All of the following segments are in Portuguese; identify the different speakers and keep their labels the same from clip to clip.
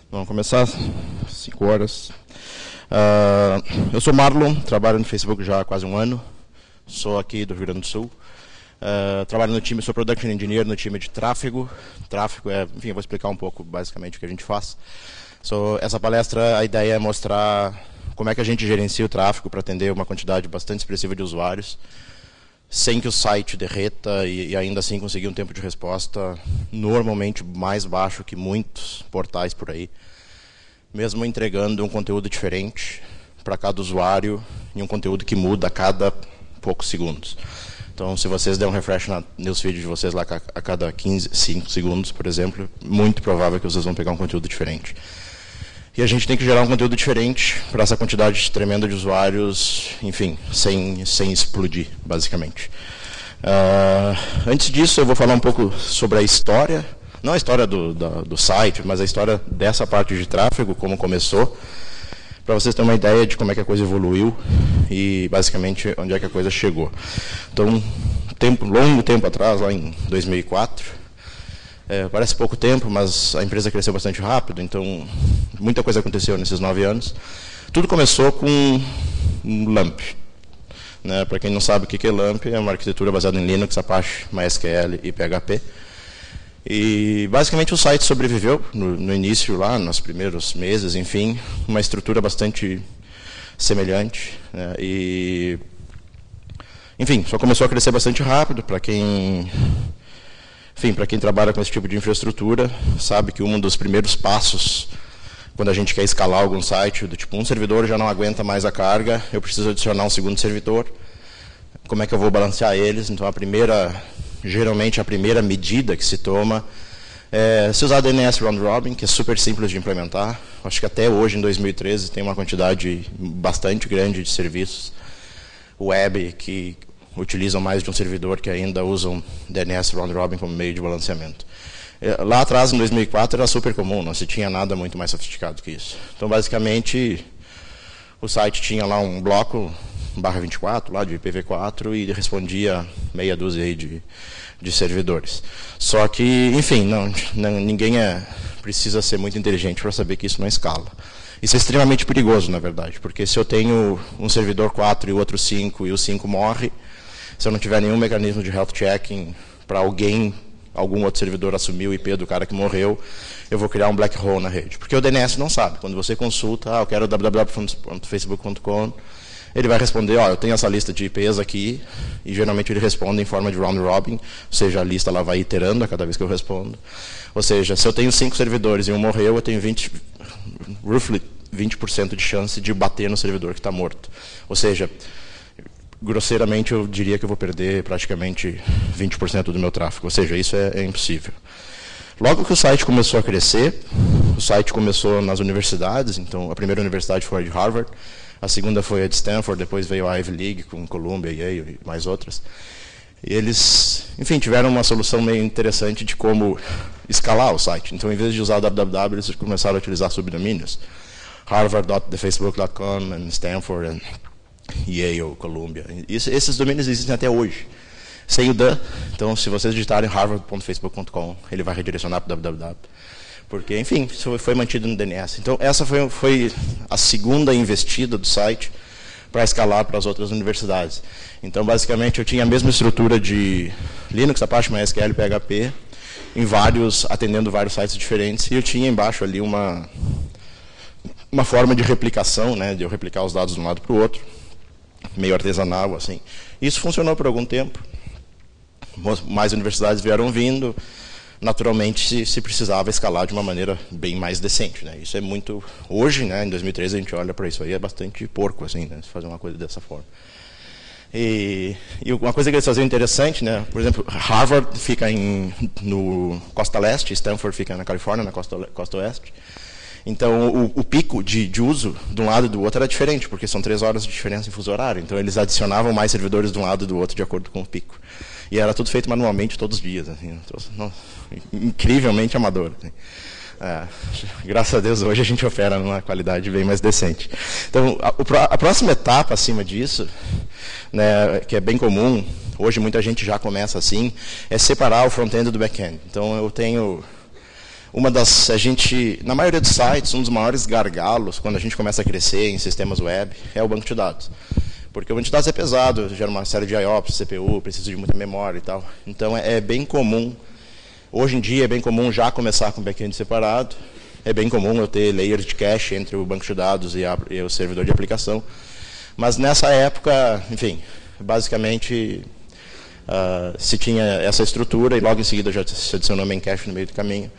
Speaker 1: Vamos começar, 5 horas. Eu sou Marlon, trabalho no Facebook já há quase um ano. Sou aqui do Rio Grande do Sul. Trabalho no time, sou Production Engineer no time de tráfego. Tráfego enfim, eu vou explicar um pouco basicamente o que a gente faz. Essa palestra, a ideia é mostrar como é que a gente gerencia o tráfego para atender uma quantidade bastante expressiva de usuários, sem que o site derreta e ainda assim conseguir um tempo de resposta normalmente mais baixo que muitos portais por aí, mesmo entregando um conteúdo diferente para cada usuário e um conteúdo que muda a cada poucos segundos. Então, se vocês derem um refresh na newsfeed de vocês lá a cada 5 segundos, por exemplo, muito provável que vocês vão pegar um conteúdo diferente. E a gente tem que gerar um conteúdo diferente para essa quantidade tremenda de usuários, enfim, sem explodir, basicamente. Antes disso, eu vou falar um pouco sobre a história, não a história do site, mas a história dessa parte de tráfego, como começou, para vocês terem uma ideia de como é que a coisa evoluiu e, basicamente, onde é que a coisa chegou. Então, longo tempo atrás, lá em 2004, parece pouco tempo, mas a empresa cresceu bastante rápido, então muita coisa aconteceu nesses 9 anos. Tudo começou com um LAMP. Né? Para quem não sabe o que é LAMP, é uma arquitetura baseada em Linux, Apache, MySQL e PHP. E basicamente o site sobreviveu no início, lá nos primeiros meses, enfim, uma estrutura bastante semelhante. Né? E, enfim, só começou a crescer bastante rápido. Para quem trabalha com esse tipo de infraestrutura, sabe que um dos primeiros passos, quando a gente quer escalar algum site, do tipo, um servidor já não aguenta mais a carga, eu preciso adicionar um segundo servidor, como é que eu vou balancear eles? Então, geralmente a primeira medida que se toma é se usar DNS Round Robin, que é super simples de implementar. Acho que até hoje, em 2013, tem uma quantidade bastante grande de serviços web que utilizam mais de um servidor que ainda usam DNS Round Robin como meio de balanceamento. Lá atrás, em 2004, era super comum, não se tinha nada muito mais sofisticado que isso. Então, basicamente, o site tinha lá um bloco /24, lá de IPv4, e respondia meia dúzia aí de servidores. Só que, enfim, ninguém precisa ser muito inteligente para saber que isso não escala. Isso é extremamente perigoso, na verdade, porque se eu tenho um servidor 4 e o outro 5, e o 5 morre, se eu não tiver nenhum mecanismo de health checking para algum outro servidor assumir o IP do cara que morreu, eu vou criar um black hole na rede. Porque o DNS não sabe. Quando você consulta, eu quero www.facebook.com, ele vai responder, eu tenho essa lista de IPs aqui, e geralmente ele responde em forma de round robin, ou seja, a lista ela vai iterando a cada vez que eu respondo. Ou seja, se eu tenho 5 servidores e um morreu, eu tenho roughly 20% de chance de bater no servidor que está morto. Ou seja, grosseiramente, eu diria que eu vou perder praticamente 20% do meu tráfego. Ou seja, isso é impossível. Logo que o site começou a crescer, o site começou nas universidades. Então, a primeira universidade foi a de Harvard, a segunda foi a de Stanford, depois veio a Ivy League, com Columbia, Yale e mais outras. E eles, enfim, tiveram uma solução meio interessante de como escalar o site. Então, em vez de usar o www, eles começaram a utilizar subdomínios. Harvard.thefacebook.com, and Stanford, and Yale, Columbia. Esses domínios existem até hoje. Sem o .the, então, se vocês digitarem harvard.facebook.com, ele vai redirecionar para o www. Porque, enfim, isso foi mantido no DNS. Então, essa foi a segunda investida do site para escalar para as outras universidades. Então, basicamente, eu tinha a mesma estrutura de Linux, Apache, MySQL, PHP, atendendo vários sites diferentes, e eu tinha embaixo ali uma forma de replicação, né, de eu replicar os dados de um lado para o outro, meio artesanal, assim. Isso funcionou por algum tempo. Mais universidades vieram vindo. Naturalmente, se precisava escalar de uma maneira bem mais decente. Né? Isso é muito... Hoje, né, em 2013, a gente olha para isso aí, é bastante porco, assim, né, se fazer uma coisa dessa forma. E uma coisa que eles faziam interessante, né, por exemplo, Harvard fica no Costa Leste, Stanford fica na Califórnia, na Costa Oeste. Então, o pico de uso de um lado e do outro era diferente, porque são 3 horas de diferença em fuso horário. Então, eles adicionavam mais servidores de um lado e do outro de acordo com o pico. E era tudo feito manualmente todos os dias. Assim, incrivelmente amador. Assim. Graças a Deus, hoje a gente opera numa qualidade bem mais decente. Então, a próxima etapa acima disso, né, que é bem comum, hoje muita gente já começa assim, é separar o front-end do back-end. Então, eu tenho na maioria dos sites, um dos maiores gargalos, quando a gente começa a crescer em sistemas web, é o banco de dados. Porque o banco de dados é pesado, gera uma série de IOPS, CPU, precisa de muita memória e tal. Então, é bem comum, hoje em dia, é bem comum já começar com back-end separado. É bem comum eu ter layers de cache entre o banco de dados e o servidor de aplicação. Mas, nessa época, enfim, basicamente, se tinha essa estrutura e logo em seguida já se adicionou main cache no meio do caminho.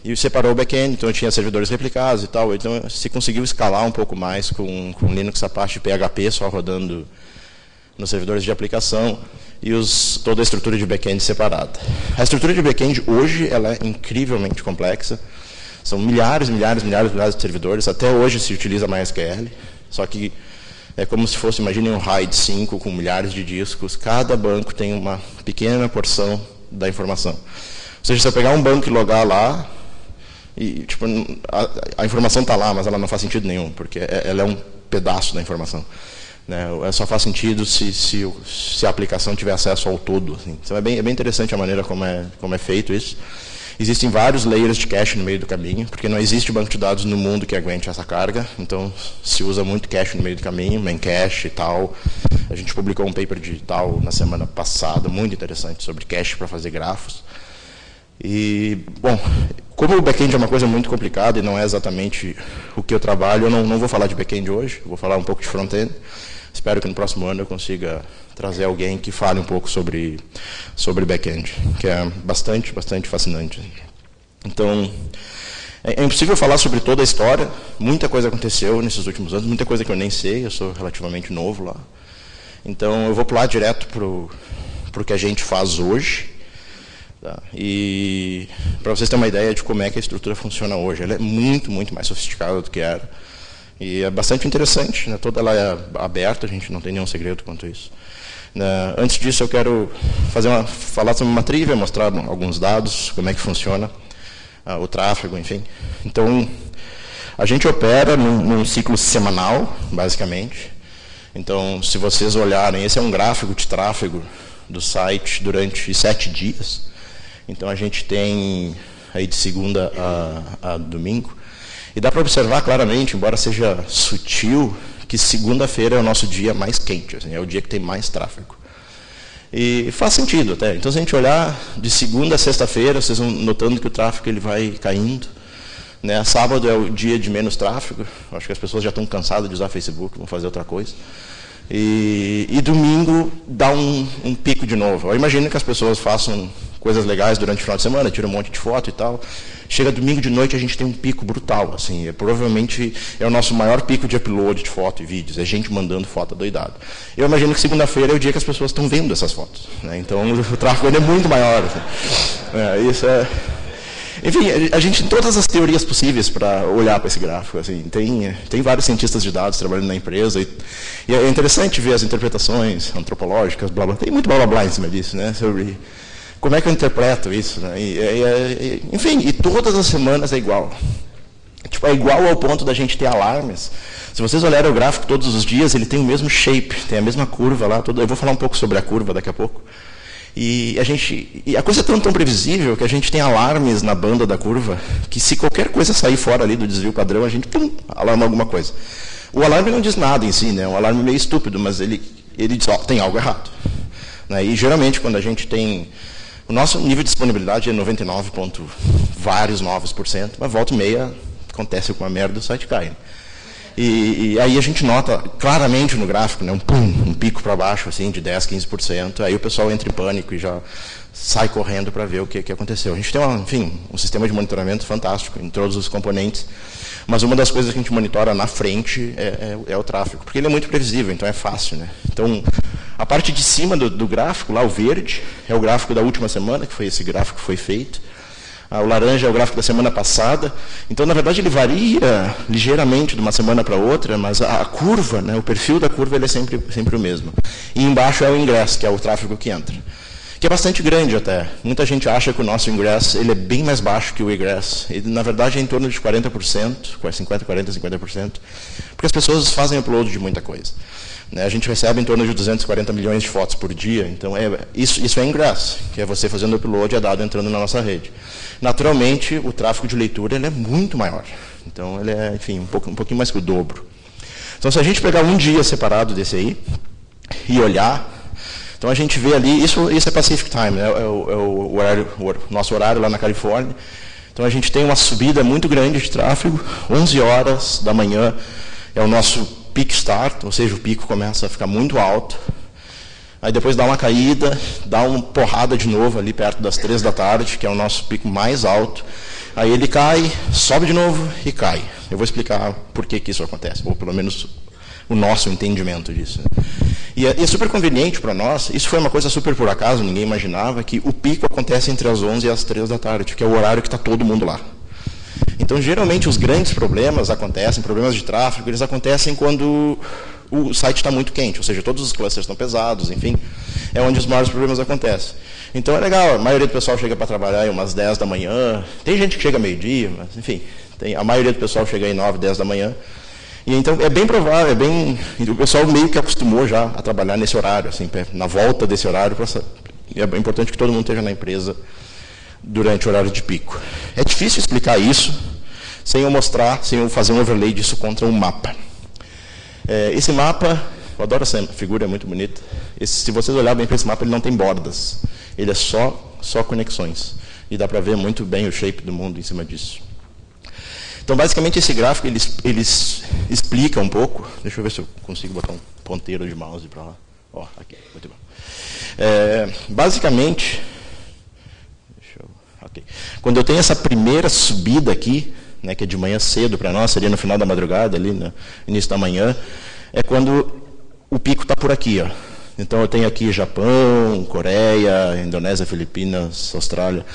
Speaker 1: E separou o back-end, então eu tinha servidores replicados e tal. Então se conseguiu escalar um pouco mais com Linux, Apache e PHP só rodando nos servidores de aplicação e toda a estrutura de back-end separada. A estrutura de back-end hoje ela é incrivelmente complexa. São milhares de servidores. Até hoje se utiliza MySQL, só que é como se fosse, imagine um RAID 5 com milhares de discos. Cada banco tem uma pequena porção da informação. Ou seja, se eu pegar um banco e logar lá, e, tipo, a informação está lá, mas ela não faz sentido nenhum, porque ela é um pedaço da informação. Né? Só faz sentido se a aplicação tiver acesso ao todo. Assim. Então, é bem interessante a maneira como é feito isso. Existem vários layers de cache no meio do caminho, porque não existe banco de dados no mundo que aguente essa carga. Então, se usa muito cache no meio do caminho, main cache e tal. A gente publicou um paper digital na semana passada, muito interessante, sobre cache para fazer grafos. E, bom, como o back-end é uma coisa muito complicada e não é exatamente o que eu trabalho, eu não vou falar de back-end hoje, vou falar um pouco de front-end. Espero que no próximo ano eu consiga trazer alguém que fale um pouco sobre back-end, que é bastante fascinante. Então, é impossível falar sobre toda a história, muita coisa aconteceu nesses últimos anos, muita coisa que eu nem sei, eu sou relativamente novo lá. Então, eu vou pular direto para o que a gente faz hoje. Tá. E para vocês terem uma ideia de como é que a estrutura funciona hoje, ela é muito mais sofisticada do que era. E é bastante interessante, né? Toda ela é aberta, a gente não tem nenhum segredo quanto a isso. Antes disso, eu quero falar sobre uma trivia, mostrar alguns dados, como é que funciona o tráfego, enfim. Então, a gente opera num ciclo semanal, basicamente. Então, se vocês olharem, esse é um gráfico de tráfego do site durante 7 dias. Então, a gente tem aí de segunda a domingo. E dá para observar claramente, embora seja sutil, que segunda-feira é o nosso dia mais quente, assim, é o dia que tem mais tráfego. E faz sentido até. Então, se a gente olhar de segunda a sexta-feira, vocês vão notando que o tráfego ele vai caindo. Né? Sábado é o dia de menos tráfego. Acho que as pessoas já estão cansadas de usar Facebook, vão fazer outra coisa. E domingo dá um pico de novo. Eu imagino que as pessoas façam coisas legais durante o final de semana, tiram um monte de foto e tal. Chega domingo de noite, a gente tem um pico brutal. Assim, provavelmente é o nosso maior pico de upload de foto e vídeos. É gente mandando foto doidado. Eu imagino que segunda-feira é o dia que as pessoas estão vendo essas fotos. Né? Então, o tráfego é muito maior. Assim. Isso é... Enfim, a gente tem todas as teorias possíveis para olhar para esse gráfico. Assim, tem vários cientistas de dados trabalhando na empresa. E é interessante ver as interpretações antropológicas, blá, blá. Tem muito blá, blá, blá em cima disso, né? Sobre como é que eu interpreto isso. Né? Enfim, e todas as semanas é igual. Tipo, é igual ao ponto da gente ter alarmes. Se vocês olharem o gráfico todos os dias, ele tem o mesmo shape, tem a mesma curva lá. Eu vou falar um pouco sobre a curva daqui a pouco. E a coisa é tão previsível que a gente tem alarmes na banda da curva, que se qualquer coisa sair fora ali do desvio padrão, a gente alarma alguma coisa. O alarme não diz nada em si, né? É um alarme meio estúpido, mas ele diz, tem algo errado. Né? E geralmente quando a gente tem... O nosso nível de disponibilidade é 99 ponto vários novos por cento, mas volta e meia acontece alguma merda, o site cai. Né? E aí a gente nota claramente no gráfico, né, um pico para baixo, assim, de 10%, 15%. Aí o pessoal entra em pânico e já sai correndo para ver o que aconteceu. A gente tem, um sistema de monitoramento fantástico em todos os componentes. Mas uma das coisas que a gente monitora na frente é o tráfego, porque ele é muito previsível, então é fácil. Né? Então, a parte de cima do gráfico, lá o verde, é o gráfico da última semana, que foi esse gráfico que foi feito. O laranja é o gráfico da semana passada. Então, na verdade, ele varia ligeiramente de uma semana para outra, mas a curva, né, o perfil da curva, ele é sempre o mesmo. E embaixo é o ingresso, que é o tráfego que entra. que é bastante grande até. Muita gente acha que o nosso ingress ele é bem mais baixo que o egress. Ele, na verdade, é em torno de 40%, 50%, 40%, 50%, porque as pessoas fazem upload de muita coisa. Né? A gente recebe em torno de 240 milhões de fotos por dia, então isso é ingress, que é você fazendo upload e a dado entrando na nossa rede. Naturalmente, o tráfego de leitura ele é muito maior. Então, ele é, enfim, um pouquinho mais que o dobro. Então, se a gente pegar um dia separado desse aí e olhar, então a gente vê ali, isso é Pacific Time, né? o nosso horário lá na Califórnia. Então a gente tem uma subida muito grande de tráfego, 11 horas da manhã é o nosso peak start, ou seja, o pico começa a ficar muito alto. Aí depois dá uma caída, dá uma porrada de novo ali perto das 3 da tarde, que é o nosso pico mais alto. Aí ele cai, sobe de novo e cai. Eu vou explicar por que isso acontece, ou pelo menos o nosso entendimento disso. E é super conveniente para nós, isso foi uma coisa super por acaso, ninguém imaginava, que o pico acontece entre as 11 e as 3 da tarde, que é o horário que está todo mundo lá. Então, geralmente, os grandes problemas acontecem, problemas de tráfego, eles acontecem quando o site está muito quente, ou seja, todos os clusters estão pesados, enfim, é onde os maiores problemas acontecem. Então, é legal, a maioria do pessoal chega para trabalhar em umas 10 da manhã, tem gente que chega meio-dia, mas, enfim, a maioria do pessoal chega em 9, 10 da manhã. E então é bem provável, o pessoal meio que acostumou já a trabalhar nesse horário, assim, na volta desse horário, é importante que todo mundo esteja na empresa durante o horário de pico. É difícil explicar isso sem eu mostrar, sem eu fazer um overlay disso contra um mapa. Esse mapa, eu adoro essa figura, é muito bonita. Se vocês olharem bem para esse mapa, ele não tem bordas, ele é só conexões. E dá para ver muito bem o shape do mundo em cima disso. Então, basicamente, esse gráfico, ele explica um pouco. Deixa eu ver se eu consigo botar um ponteiro de mouse para lá. Ó, aqui, muito bom. Basicamente, okay. Quando eu tenho essa primeira subida aqui, né, que é de manhã cedo para nós, seria no final da madrugada, ali no início da manhã, é quando o pico está por aqui, ó. Então, eu tenho aqui Japão, Coreia, Indonésia, Filipinas, Austrália,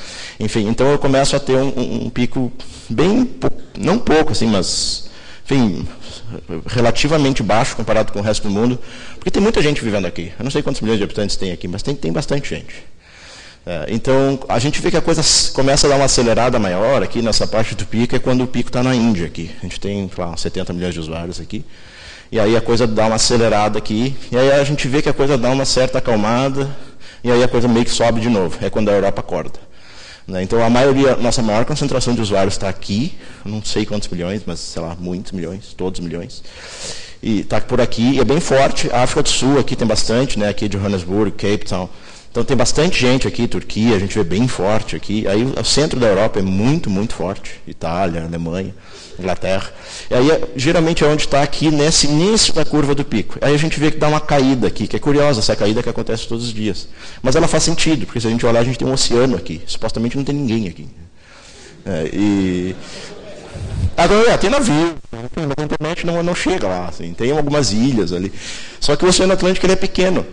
Speaker 1: enfim. Então, eu começo a ter um pico bem, não pouco, assim, mas, enfim, relativamente baixo comparado com o resto do mundo, porque tem muita gente vivendo aqui. Eu não sei quantos milhões de habitantes tem aqui, mas tem bastante gente. Então, a gente vê que a coisa começa a dar uma acelerada maior aqui nessa parte do pico, é quando o pico está na Índia aqui. A gente tem, lá, 70 milhões de usuários aqui. E aí a coisa dá uma acelerada aqui, e aí a gente vê que a coisa dá uma certa acalmada, e aí a coisa meio que sobe de novo, é quando a Europa acorda. Então, nossa maior concentração de usuários está aqui, não sei quantos milhões, mas, sei lá, muitos milhões, todos milhões. E está por aqui, e é bem forte. A África do Sul aqui tem bastante, né, aqui de Johannesburg, Cape Town. Então, tem bastante gente aqui, Turquia, a gente vê bem forte aqui. Aí, o centro da Europa é muito, muito forte. Itália, Alemanha, Inglaterra. E aí, geralmente, é onde está aqui, nesse início da curva do pico. Aí a gente vê que dá uma caída aqui, que é curiosa, essa caída que acontece todos os dias. Mas ela faz sentido, porque se a gente olhar, a gente tem um oceano aqui. Supostamente não tem ninguém aqui. Agora, tem navio, a internet não chega lá. Assim, tem algumas ilhas ali. Só que o Oceano Atlântico ele é pequeno.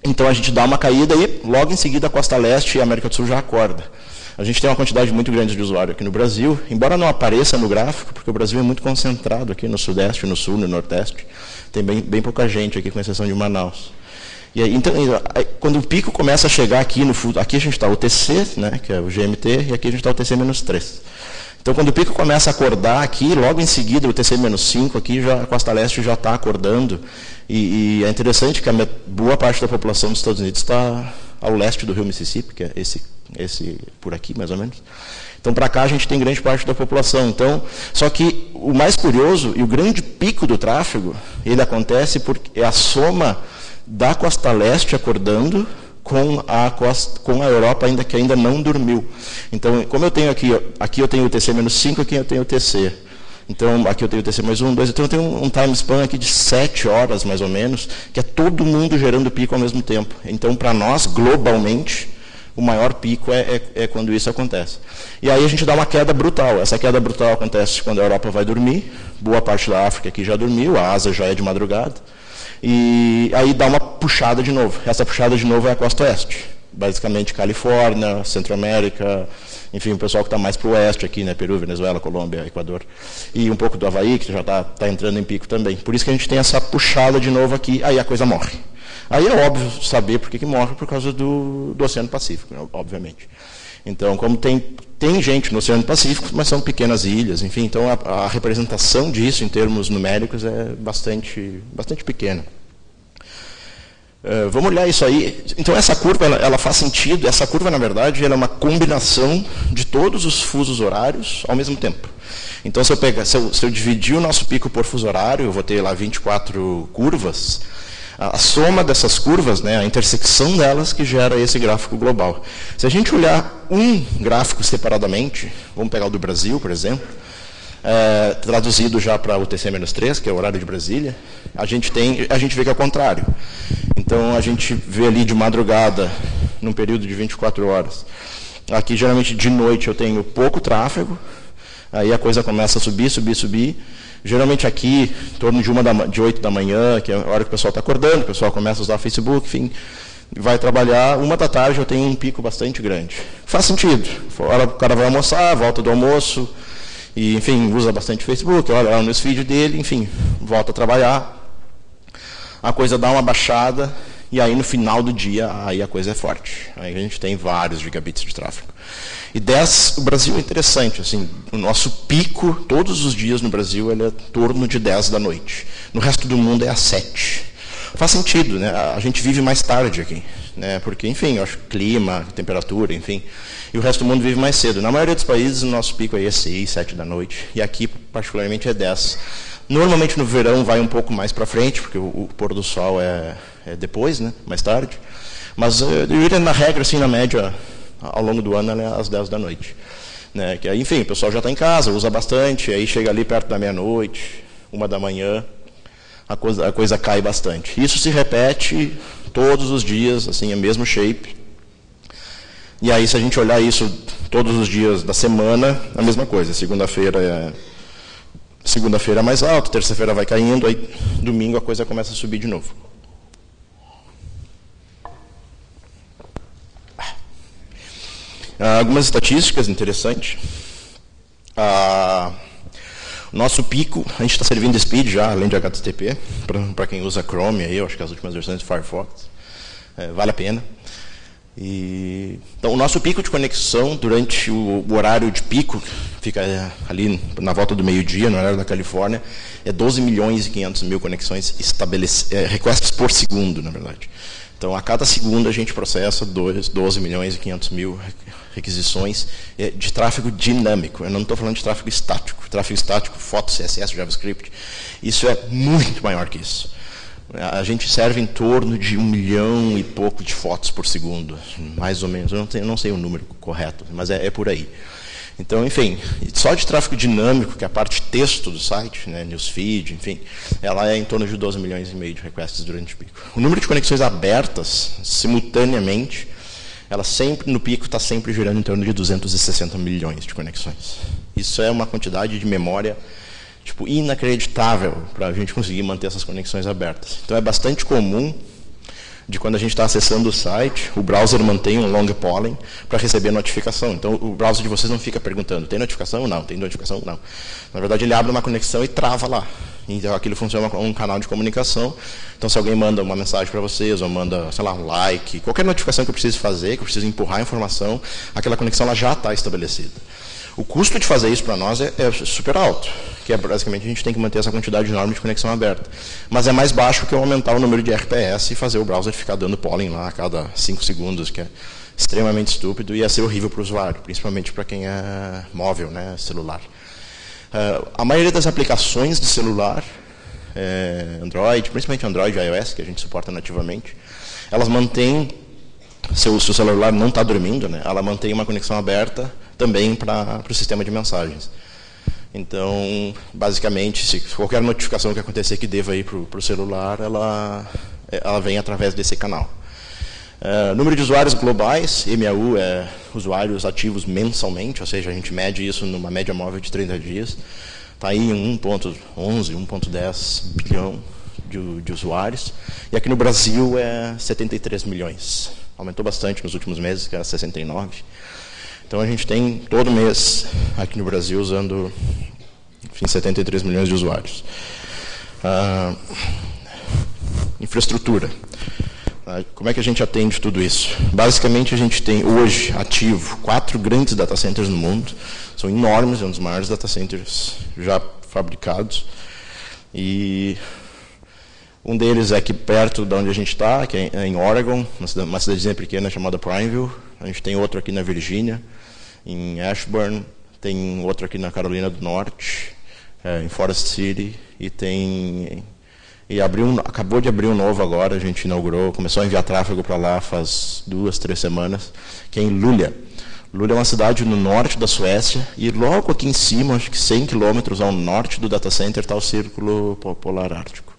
Speaker 1: Então, a gente dá uma caída e, logo em seguida, a Costa Leste e a América do Sul já acorda. A gente tem uma quantidade muito grande de usuários aqui no Brasil, embora não apareça no gráfico, porque o Brasil é muito concentrado aqui no Sudeste, no Sul, no Nordeste. Tem bem pouca gente aqui, com exceção de Manaus. E aí, então, quando o pico começa a chegar aqui, aqui a gente está o TC, né, que é o GMT, e aqui a gente está o TC-3. Então, quando o pico começa a acordar aqui, logo em seguida, o TC-5 aqui, a Costa Leste já está acordando. E é interessante que boa parte da população dos Estados Unidos está ao leste do rio Mississippi, que é esse por aqui, mais ou menos. Então, para cá, a gente tem grande parte da população. Então, só que o mais curioso e o grande pico do tráfego, ele acontece porque é a soma da Costa Leste acordando com a Europa que ainda não dormiu. Então, como eu tenho aqui eu tenho o TC-5, aqui eu tenho o TC. Então, aqui eu tenho o TC mais 1, 2, então eu tenho um time span aqui de 7 horas, mais ou menos, que é todo mundo gerando pico ao mesmo tempo. Então, para nós, globalmente, o maior pico é quando isso acontece. E aí a gente dá uma queda brutal. Essa queda brutal acontece quando a Europa vai dormir, boa parte da África aqui já dormiu, a Ásia já é de madrugada, e aí dá uma puxada de novo. Essa puxada de novo é a costa oeste. basicamente Califórnia, Centro-América, enfim, o pessoal que está mais para o oeste aqui, né, Peru, Venezuela, Colômbia, Equador, e um pouco do Havaí, que já está entrando em pico também. Por isso que a gente tem essa puxada de novo aqui, aí a coisa morre. Aí é óbvio saber por que morre, por causa do Oceano Pacífico, né, obviamente. Então, como tem gente no Oceano Pacífico, mas são pequenas ilhas, enfim, então a representação disso em termos numéricos é bastante pequena. Vamos olhar isso aí. Então, essa curva ela faz sentido. Essa curva, na verdade, ela é uma combinação de todos os fusos horários ao mesmo tempo. Então, se eu dividir o nosso pico por fuso horário, eu vou ter lá 24 curvas. A soma dessas curvas, né, a intersecção delas, que gera esse gráfico global. Se a gente olhar um gráfico separadamente, vamos pegar o do Brasil, por exemplo, traduzido já para o TC-3, que é o horário de Brasília, a gente vê que é o contrário. Então, a gente vê ali de madrugada, num período de 24 horas. Aqui, geralmente, de noite, eu tenho pouco tráfego, aí a coisa começa a subir. Geralmente aqui, em torno de 8 da manhã, que é a hora que o pessoal está acordando, o pessoal começa a usar o Facebook, enfim, vai trabalhar. 1 da tarde eu tenho um pico bastante grande. Faz sentido. O cara vai almoçar, volta do almoço, e, enfim, usa bastante Facebook, olha lá no newsfeed dele, enfim, volta a trabalhar. A coisa dá uma baixada, e aí no final do dia, aí a coisa é forte. Aí a gente tem vários gigabits de tráfego. E o Brasil é interessante, assim, o nosso pico, todos os dias no Brasil, ele é em torno de 10 da noite. No resto do mundo é às 7. Faz sentido, né? A gente vive mais tarde aqui, né? Porque, enfim, eu acho clima, temperatura, enfim, e o resto do mundo vive mais cedo. Na maioria dos países, o nosso pico aí é 6, 7 da noite, e aqui, particularmente, é 10. Normalmente, no verão, vai um pouco mais para frente, porque o pôr do sol é depois, né? Mais tarde. Mas, na regra, assim, na média, ao longo do ano, ela é às 10 da noite. Né? Que aí, enfim, o pessoal já está em casa, usa bastante, aí chega ali perto da meia-noite, 1 da manhã, a coisa cai bastante. Isso se repete todos os dias, assim, é o mesmo shape. E aí, se a gente olhar isso todos os dias da semana, a mesma coisa. Segunda-feira é mais alto, terça-feira vai caindo, aí domingo a coisa começa a subir de novo. Algumas estatísticas interessantes. O nosso pico, a gente está servindo Speed já, além de HTTP, para quem usa Chrome, aí, eu acho que as últimas versões do Firefox, vale a pena. Então, o nosso pico de conexão durante o horário de pico, fica ali na volta do meio-dia, no horário da Califórnia, é 12 milhões e 500 mil conexões requests por segundo, na verdade. Então, a cada segundo a gente processa 12 milhões e 500 mil requisições de tráfego dinâmico. Eu não estou falando de tráfego estático. Tráfego estático, foto, CSS, JavaScript, isso é muito maior que isso. A gente serve em torno de 1 milhão e pouco de fotos por segundo, mais ou menos. Eu não sei o número correto, mas é por aí. Então, enfim, só de tráfego dinâmico, que é a parte texto do site, né, newsfeed, enfim, ela é em torno de 12 milhões e meio de requests durante o pico. O número de conexões abertas, simultaneamente, ela sempre, no pico, está sempre girando em torno de 260 milhões de conexões. Isso é uma quantidade de memória inacreditável para a gente conseguir manter essas conexões abertas. Então, é bastante comum de quando a gente está acessando o site, o browser mantém um long polling para receber notificação. Então, o browser de vocês não fica perguntando, tem notificação? Não. Tem notificação? Não. Na verdade, ele abre uma conexão e trava lá. Então, aquilo funciona como um canal de comunicação. Então, se alguém manda uma mensagem para vocês, ou manda, sei lá, um like, qualquer notificação que eu precise fazer, que eu precise empurrar a informação, aquela conexão ela já está estabelecida. O custo de fazer isso para nós é super alto, que é basicamente a gente tem que manter essa quantidade enorme de conexão aberta. Mas é mais baixo que eu aumentar o número de RPS e fazer o browser ficar dando polling lá a cada 5 segundos, que é extremamente estúpido e ia ser horrível para o usuário, principalmente para quem é móvel, né, celular. A maioria das aplicações de celular, Android, principalmente Android e iOS, que a gente suporta nativamente, elas mantêm, se o celular não está dormindo, né, ela mantém uma conexão aberta também para o sistema de mensagens. Então, basicamente, se qualquer notificação que acontecer que deva ir para o celular, ela vem através desse canal. Número de usuários globais, MAU é usuários ativos mensalmente, ou seja, a gente mede isso numa média móvel de 30 dias. Está aí em 1.11, 1.10 bilhão de usuários. E aqui no Brasil é 73 milhões. aumentou bastante nos últimos meses, que era 69. Então a gente tem todo mês aqui no Brasil usando, enfim, 73 milhões de usuários. Infraestrutura. Como é que a gente atende tudo isso? Basicamente, a gente tem hoje ativo 4 grandes data centers no mundo. São enormes, é um dos maiores data centers já fabricados. E um deles é aqui perto de onde a gente está, que é em Oregon, uma cidadezinha pequena chamada Prineville. A gente tem outro aqui na Virgínia, em Ashburn. Tem outro aqui na Carolina do Norte, em Forest City. E acabou de abrir um novo agora, a gente inaugurou, começou a enviar tráfego para lá faz 2, 3 semanas, que é em Luleå. Luleå é uma cidade no norte da Suécia, e logo aqui em cima, acho que 100 quilômetros ao norte do data center, está o Círculo Polar Ártico.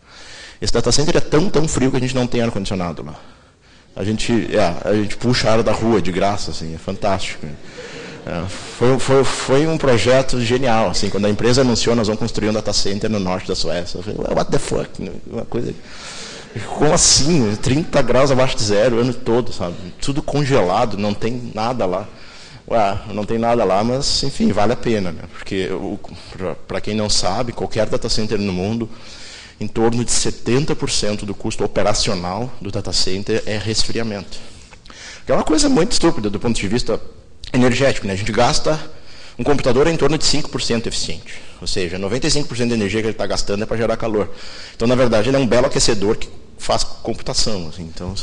Speaker 1: Esse data center é tão frio que a gente não tem ar-condicionado lá. A gente puxa ar da rua de graça, assim, é fantástico. Foi um projeto genial, assim, quando a empresa anunciou, nós vamos construir um data center no norte da Suécia. Eu falei, what the fuck? Uma coisa... Como assim? 30 graus abaixo de zero o ano todo, sabe? Tudo congelado, não tem nada lá. Não tem nada lá, mas, enfim, vale a pena, né? Porque, para quem não sabe, qualquer data center no mundo, em torno de 70% do custo operacional do data center é resfriamento. Que é uma coisa muito estúpida do ponto de vista energético, né? A gente gasta um computador em torno de 5% eficiente. Ou seja, 95% da energia que ele está gastando é para gerar calor. Então, na verdade, ele é um belo aquecedor que faz computação. Assim. Então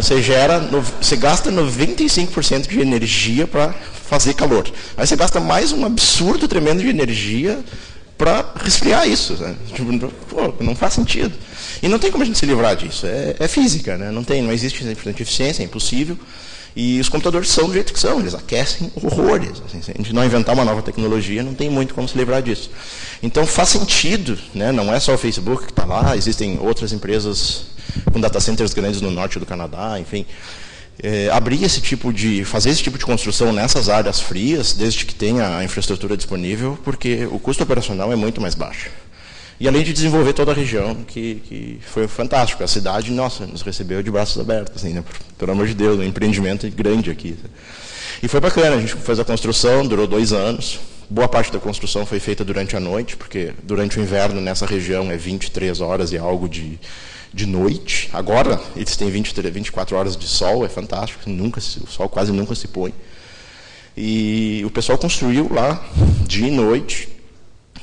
Speaker 1: você gasta 95% de energia para fazer calor. Aí você gasta mais um absurdo tremendo de energia para resfriar isso. Né? Tipo, não faz sentido. E não tem como a gente se livrar disso. É física, né? Não existe 100% de eficiência, é impossível. E os computadores são do jeito que são, eles aquecem horrores. Assim, se a gente não inventar uma nova tecnologia, não tem muito como se livrar disso. Então faz sentido, né? Não é só o Facebook que está lá, existem outras empresas com data centers grandes no norte do Canadá, enfim. Fazer esse tipo de construção nessas áreas frias, desde que tenha a infraestrutura disponível, porque o custo operacional é muito mais baixo. E além de desenvolver toda a região, que foi fantástico. A cidade, nossa, nos recebeu de braços abertos, assim, né? Pelo amor de Deus, um empreendimento grande aqui. E foi bacana, a gente fez a construção, durou 2 anos. Boa parte da construção foi feita durante a noite, porque durante o inverno nessa região é 23 horas e algo de noite. Agora eles têm 24 horas de sol, é fantástico, o sol quase nunca se põe. E o pessoal construiu lá, dia e noite,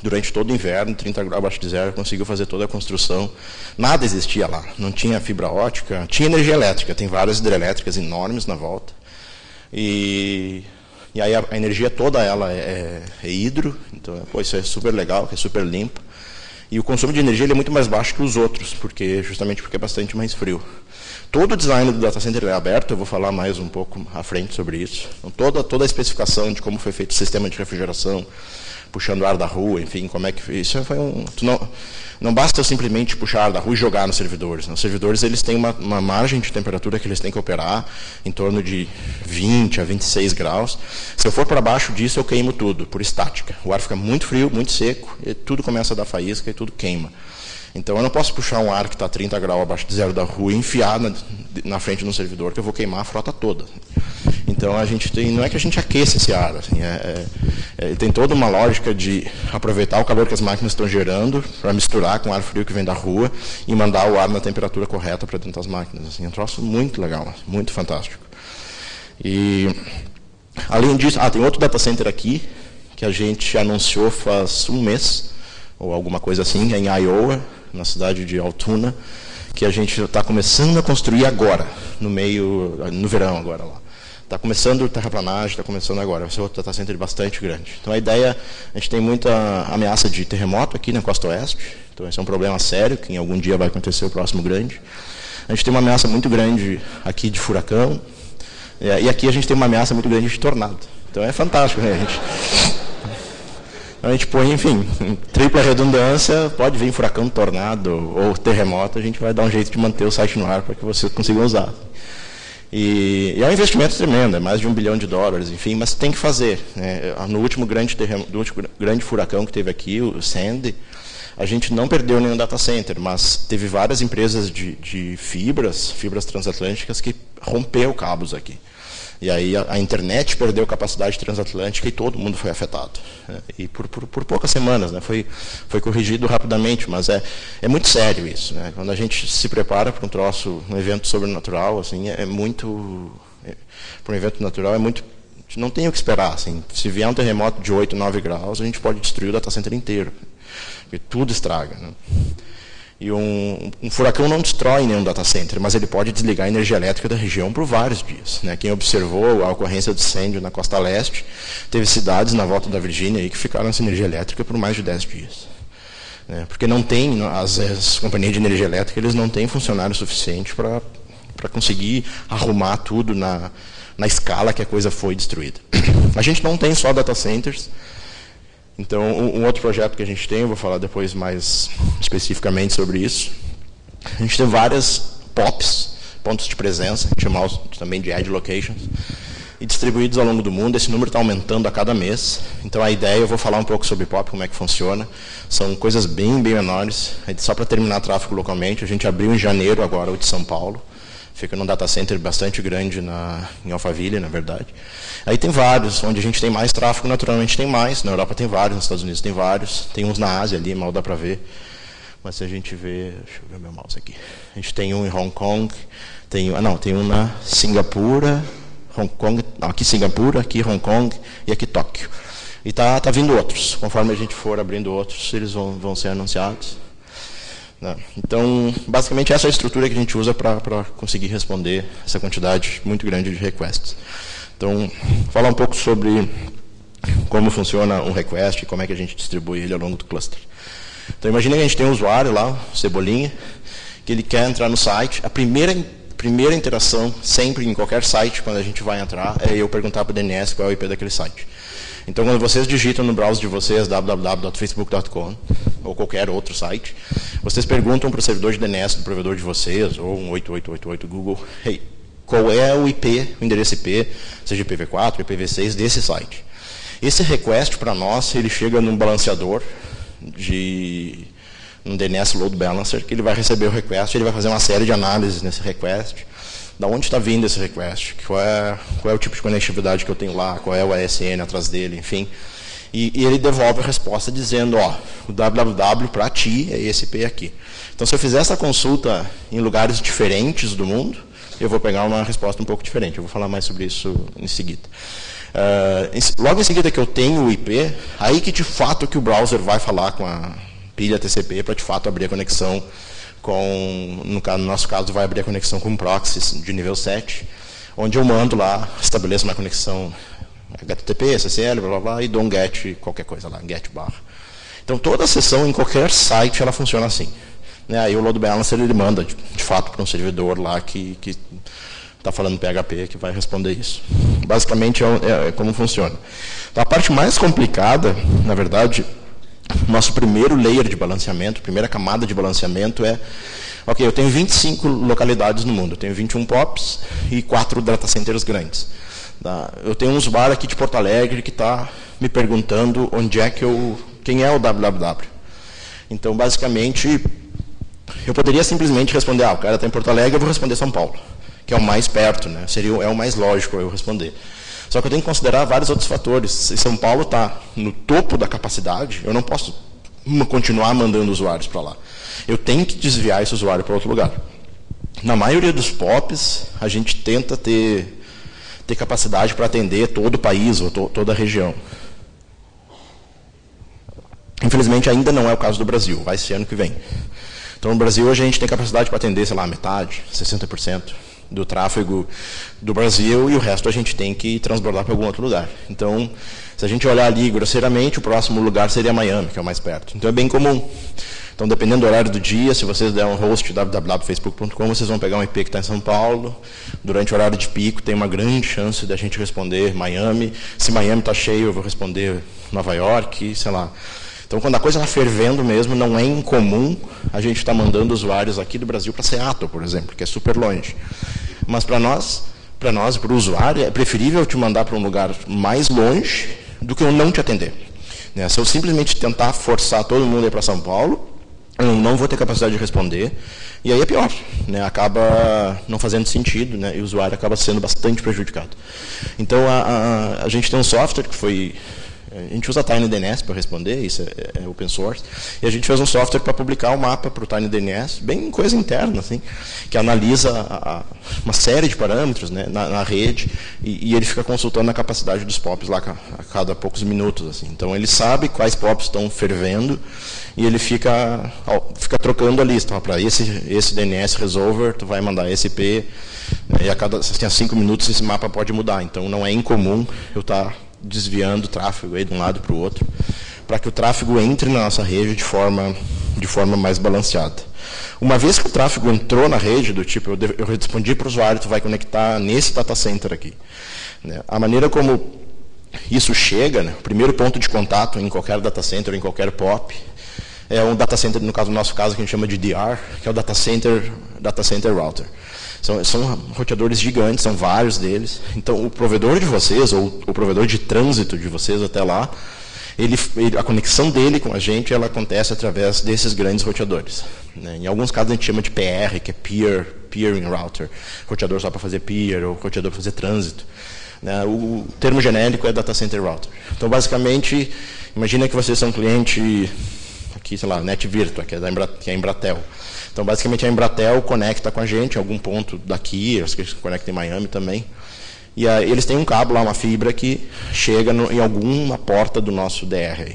Speaker 1: durante todo o inverno, 30 graus abaixo de zero, conseguiu fazer toda a construção. Nada existia lá, não tinha fibra ótica, tinha energia elétrica, tem várias hidrelétricas enormes na volta. E aí a energia toda ela é hidro, então isso é super legal, é super limpo. E o consumo de energia ele é muito mais baixo que os outros, justamente porque é bastante mais frio. Todo o design do data center é aberto, eu vou falar mais um pouco à frente sobre isso. Então, toda a especificação de como foi feito o sistema de refrigeração, puxando ar da rua, enfim, como é que isso foi não basta simplesmente puxar ar da rua e jogar nos servidores. Os servidores eles têm uma margem de temperatura que eles têm que operar em torno de 20 a 26 graus. Se eu for para baixo disso, eu queimo tudo, por estática. O ar fica muito frio, muito seco, e tudo começa a dar faísca e tudo queima. Então, eu não posso puxar um ar que está 30 graus abaixo de zero da rua e enfiar na frente de um servidor, que eu vou queimar a frota toda. Então, não é que a gente aqueça esse ar, assim, tem toda uma lógica de aproveitar o calor que as máquinas estão gerando para misturar com o ar frio que vem da rua e mandar o ar na temperatura correta para dentro das máquinas. Assim, é um troço muito legal, muito fantástico. E, além disso, tem outro data center aqui, que a gente anunciou faz um mês, ou alguma coisa assim, em Iowa, na cidade de Altoona, que a gente está começando a construir agora, no verão agora lá. Está começando a terraplanagem, está começando agora, vai ser outro data center bastante grande. Então a ideia, a gente tem muita ameaça de terremoto aqui na costa oeste, então esse é um problema sério, que em algum dia vai acontecer o próximo grande. A gente tem uma ameaça muito grande aqui de furacão, e aqui a gente tem uma ameaça muito grande de tornado. Então é fantástico, né? A gente põe, enfim, em tripla redundância, pode vir furacão, tornado ou terremoto, a gente vai dar um jeito de manter o site no ar para que vocês consigam usar. E é um investimento tremendo, é mais de $1 bilhão, enfim, mas tem que fazer. Né? No último grande furacão que teve aqui, o Sandy, a gente não perdeu nenhum data center, mas teve várias empresas de fibras transatlânticas que rompeu cabos aqui. E aí a internet perdeu capacidade transatlântica e todo mundo foi afetado. E por poucas semanas, né? Foi corrigido rapidamente, mas é muito sério isso, né? Quando a gente se prepara para um evento sobrenatural, assim, para um evento natural é muito... A gente não tem o que esperar. Assim, se vier um terremoto de 8, 9 graus, a gente pode destruir o data center inteiro. Porque tudo estraga. Né? E um furacão não destrói nenhum data center, mas ele pode desligar a energia elétrica da região por vários dias. Né? Quem observou a ocorrência de incêndio na costa leste, teve cidades na volta da Virgínia aí que ficaram sem energia elétrica por mais de 10 dias. Né? Porque não tem, as companhias de energia elétrica, eles não têm funcionário suficiente para conseguir arrumar tudo na escala que a coisa foi destruída. A gente não tem só data centers. Então, um outro projeto que a gente tem, eu vou falar depois mais especificamente sobre isso. A gente tem várias POPs, pontos de presença, chamamos também de Edge Locations, e distribuídos ao longo do mundo. Esse número está aumentando a cada mês. Então, a ideia, eu vou falar um pouco sobre POP, como é que funciona. São coisas bem menores. Só para terminar tráfego localmente, a gente abriu em janeiro agora o de São Paulo. Fica num data center bastante grande em Alphaville, na verdade. Aí tem vários, onde a gente tem mais tráfego, naturalmente tem mais. Na Europa tem vários, nos Estados Unidos tem vários. Tem uns na Ásia ali, mal dá para ver. Mas se a gente vê... Deixa eu ver meu mouse aqui. A gente tem um em Hong Kong, tem um na Singapura, Hong Kong, não, aqui Singapura, aqui Hong Kong e aqui Tóquio. E tá vindo outros. Conforme a gente for abrindo outros, eles vão ser anunciados. Então, basicamente, essa é a estrutura que a gente usa para conseguir responder essa quantidade muito grande de requests. Então, falar um pouco sobre como funciona um request e como é que a gente distribui ele ao longo do cluster. Então, imagine que a gente tem um usuário lá, Cebolinha, que ele quer entrar no site. A primeira interação, sempre em qualquer site, quando a gente vai entrar, é eu perguntar para o DNS qual é o IP daquele site. Então, quando vocês digitam no browser de vocês www.facebook.com ou qualquer outro site, vocês perguntam para o servidor de DNS do provedor de vocês, ou um 8888 Google, hey, qual é o IP, o endereço IP, seja IPv4, IPv6 desse site. Esse request, para nós, ele chega num balanceador, um DNS Load Balancer, que ele vai receber o request, ele vai fazer uma série de análises nesse request. Da onde está vindo esse request? Qual é o tipo de conectividade que eu tenho lá? Qual é o ASN atrás dele? Enfim. E ele devolve a resposta dizendo, o www para ti é esse IP aqui. Então, se eu fizer essa consulta em lugares diferentes do mundo, eu vou pegar uma resposta um pouco diferente. Eu vou falar mais sobre isso em seguida. Logo em seguida que eu tenho o IP, aí que de fato que o browser vai falar com a pilha TCP para de fato abrir a conexão no nosso caso, vai abrir a conexão com proxies de nível 7, onde eu mando lá, estabeleço uma conexão HTTP, SSL, blá, blá, blá, e dou um get, qualquer coisa lá, get barra. Então, toda a sessão em qualquer site, ela funciona assim. Né? Aí o load balancer, ele manda, de fato, para um servidor lá que está falando PHP, que vai responder isso. Basicamente, é como funciona. Então, a parte mais complicada, na verdade... Nosso primeiro layer de balanceamento, primeira camada de balanceamento é... Ok, eu tenho 25 localidades no mundo, eu tenho 21 POPs e 4 data centers grandes. Eu tenho um usuário aqui de Porto Alegre que está me perguntando quem é o www. Então, basicamente, eu poderia simplesmente responder, o cara está em Porto Alegre, eu vou responder São Paulo, que é o mais perto, né? É o mais lógico eu responder. Só que eu tenho que considerar vários outros fatores. Se São Paulo está no topo da capacidade, eu não posso continuar mandando usuários para lá. Eu tenho que desviar esse usuário para outro lugar. Na maioria dos POPs, a gente tenta ter capacidade para atender todo o país ou toda a região. Infelizmente, ainda não é o caso do Brasil. Vai ser ano que vem. Então, no Brasil, a gente tem capacidade para atender, sei lá, metade, 60%. Do tráfego do Brasil, e o resto a gente tem que transbordar para algum outro lugar. Então, se a gente olhar ali grosseiramente, o próximo lugar seria Miami, que é o mais perto. Então, é bem comum. Então, dependendo do horário do dia, se vocês der um host www.facebook.com, vocês vão pegar um IP que está em São Paulo. Durante o horário de pico, tem uma grande chance de a gente responder Miami. Se Miami está cheio, eu vou responder Nova York, sei lá. Então, quando a coisa está fervendo mesmo, não é incomum a gente estar mandando usuários aqui do Brasil para Seattle, por exemplo, que é super longe. Mas para nós, para o usuário, é preferível te mandar para um lugar mais longe do que eu não te atender. Se eu simplesmente tentar forçar todo mundo a ir para São Paulo, eu não vou ter capacidade de responder, e aí é pior, né? Acaba não fazendo sentido, né? E o usuário acaba sendo bastante prejudicado. Então, a gente tem um software que foi... A gente usa TinyDNS para responder, isso é open source, e a gente fez um software para publicar um mapa para o TinyDNS, bem coisa interna, assim, que analisa uma série de parâmetros, né, na rede, e ele fica consultando a capacidade dos POPs lá a cada poucos minutos. Assim. Então, ele sabe quais POPs estão fervendo, e ele fica trocando a lista. Para esse DNS resolver, tu vai mandar esse IP, né, e a 5 minutos esse mapa pode mudar. Então, não é incomum eu estar desviando o tráfego aí de um lado para o outro, para que o tráfego entre na nossa rede de forma mais balanceada. Uma vez que o tráfego entrou na rede, do tipo, eu respondi para o usuário, tu vai conectar nesse data center aqui. Né? A maneira como isso chega, né, o primeiro ponto de contato em qualquer data center, em qualquer POP, é um data center, no nosso caso, que a gente chama de DR, que é o data center router. São roteadores gigantes, são vários deles. Então, o provedor de vocês, ou o provedor de trânsito de vocês até lá, a conexão dele com a gente, ela acontece através desses grandes roteadores. Né? Em alguns casos, a gente chama de PR, que é Peering Router. Roteador só para fazer peer, ou roteador para fazer trânsito. Né? O termo genérico é Data Center Router. Então, basicamente, imagina que vocês são cliente, aqui, sei lá, NetVirtua, que é a Embratel. Então, basicamente, a Embratel conecta com a gente em algum ponto daqui, acho que eles conectam em Miami também. E aí, eles têm um cabo lá, uma fibra, que chega em alguma porta do nosso DR.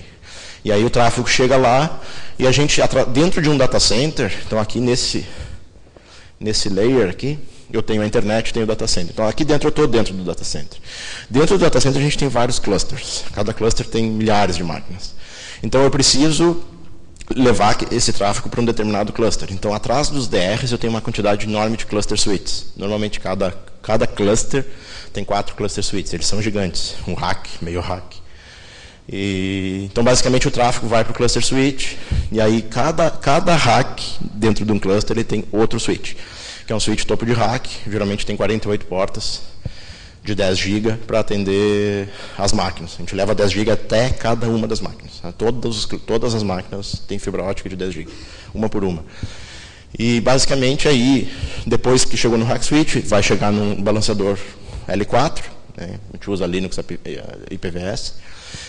Speaker 1: E aí o tráfego chega lá, e a gente, dentro de um data center, então aqui nesse layer aqui, eu tenho a internet, tenho o data center. Então, aqui dentro eu estou dentro do data center. Dentro do data center a gente tem vários clusters. Cada cluster tem milhares de máquinas. Então, eu preciso levar esse tráfego para um determinado cluster. Então, atrás dos DRs, eu tenho uma quantidade enorme de cluster switches. Normalmente, cada cluster tem 4 cluster switches. Eles são gigantes. Um rack, meio rack. Então, basicamente, o tráfego vai para o cluster switch. E aí, cada rack dentro de um cluster ele tem outro switch. Que é um switch topo de rack. Geralmente tem 48 portas de 10 GB para atender as máquinas. A gente leva 10 GB até cada uma das máquinas. Todas as máquinas têm fibra ótica de 10 GB, uma por uma. E, basicamente, aí, depois que chegou no rack switch, vai chegar num balanceador L4, né? A gente usa Linux IPVS,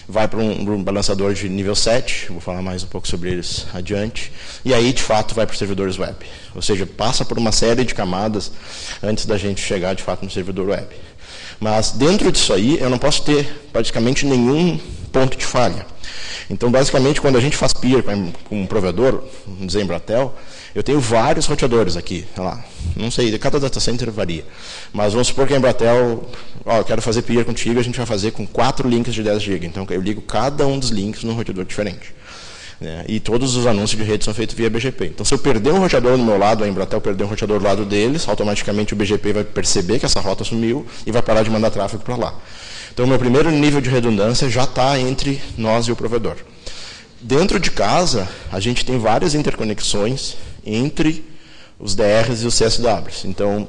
Speaker 1: vai para um balanceador de nível 7, vou falar mais um pouco sobre eles adiante, e aí, de fato, vai para os servidores web. Ou seja, passa por uma série de camadas antes da gente chegar, de fato, no servidor web. Mas, dentro disso aí, eu não posso ter praticamente nenhum ponto de falha. Então, basicamente, quando a gente faz peer com um provedor, vamos dizer, Embratel, eu tenho vários roteadores aqui. Sei lá, não sei, cada data center varia. Mas vamos supor que a Embratel, eu quero fazer peer contigo, a gente vai fazer com 4 links de 10 GB. Então, eu ligo cada um dos links num roteador diferente. Né? E todos os anúncios de rede são feitos via BGP. Então, se eu perder um roteador no meu lado, a Embratel perder um roteador do lado deles, automaticamente o BGP vai perceber que essa rota sumiu e vai parar de mandar tráfego para lá. Então, o meu primeiro nível de redundância já está entre nós e o provedor. Dentro de casa, a gente tem várias interconexões entre os DRs e os CSWs. Então,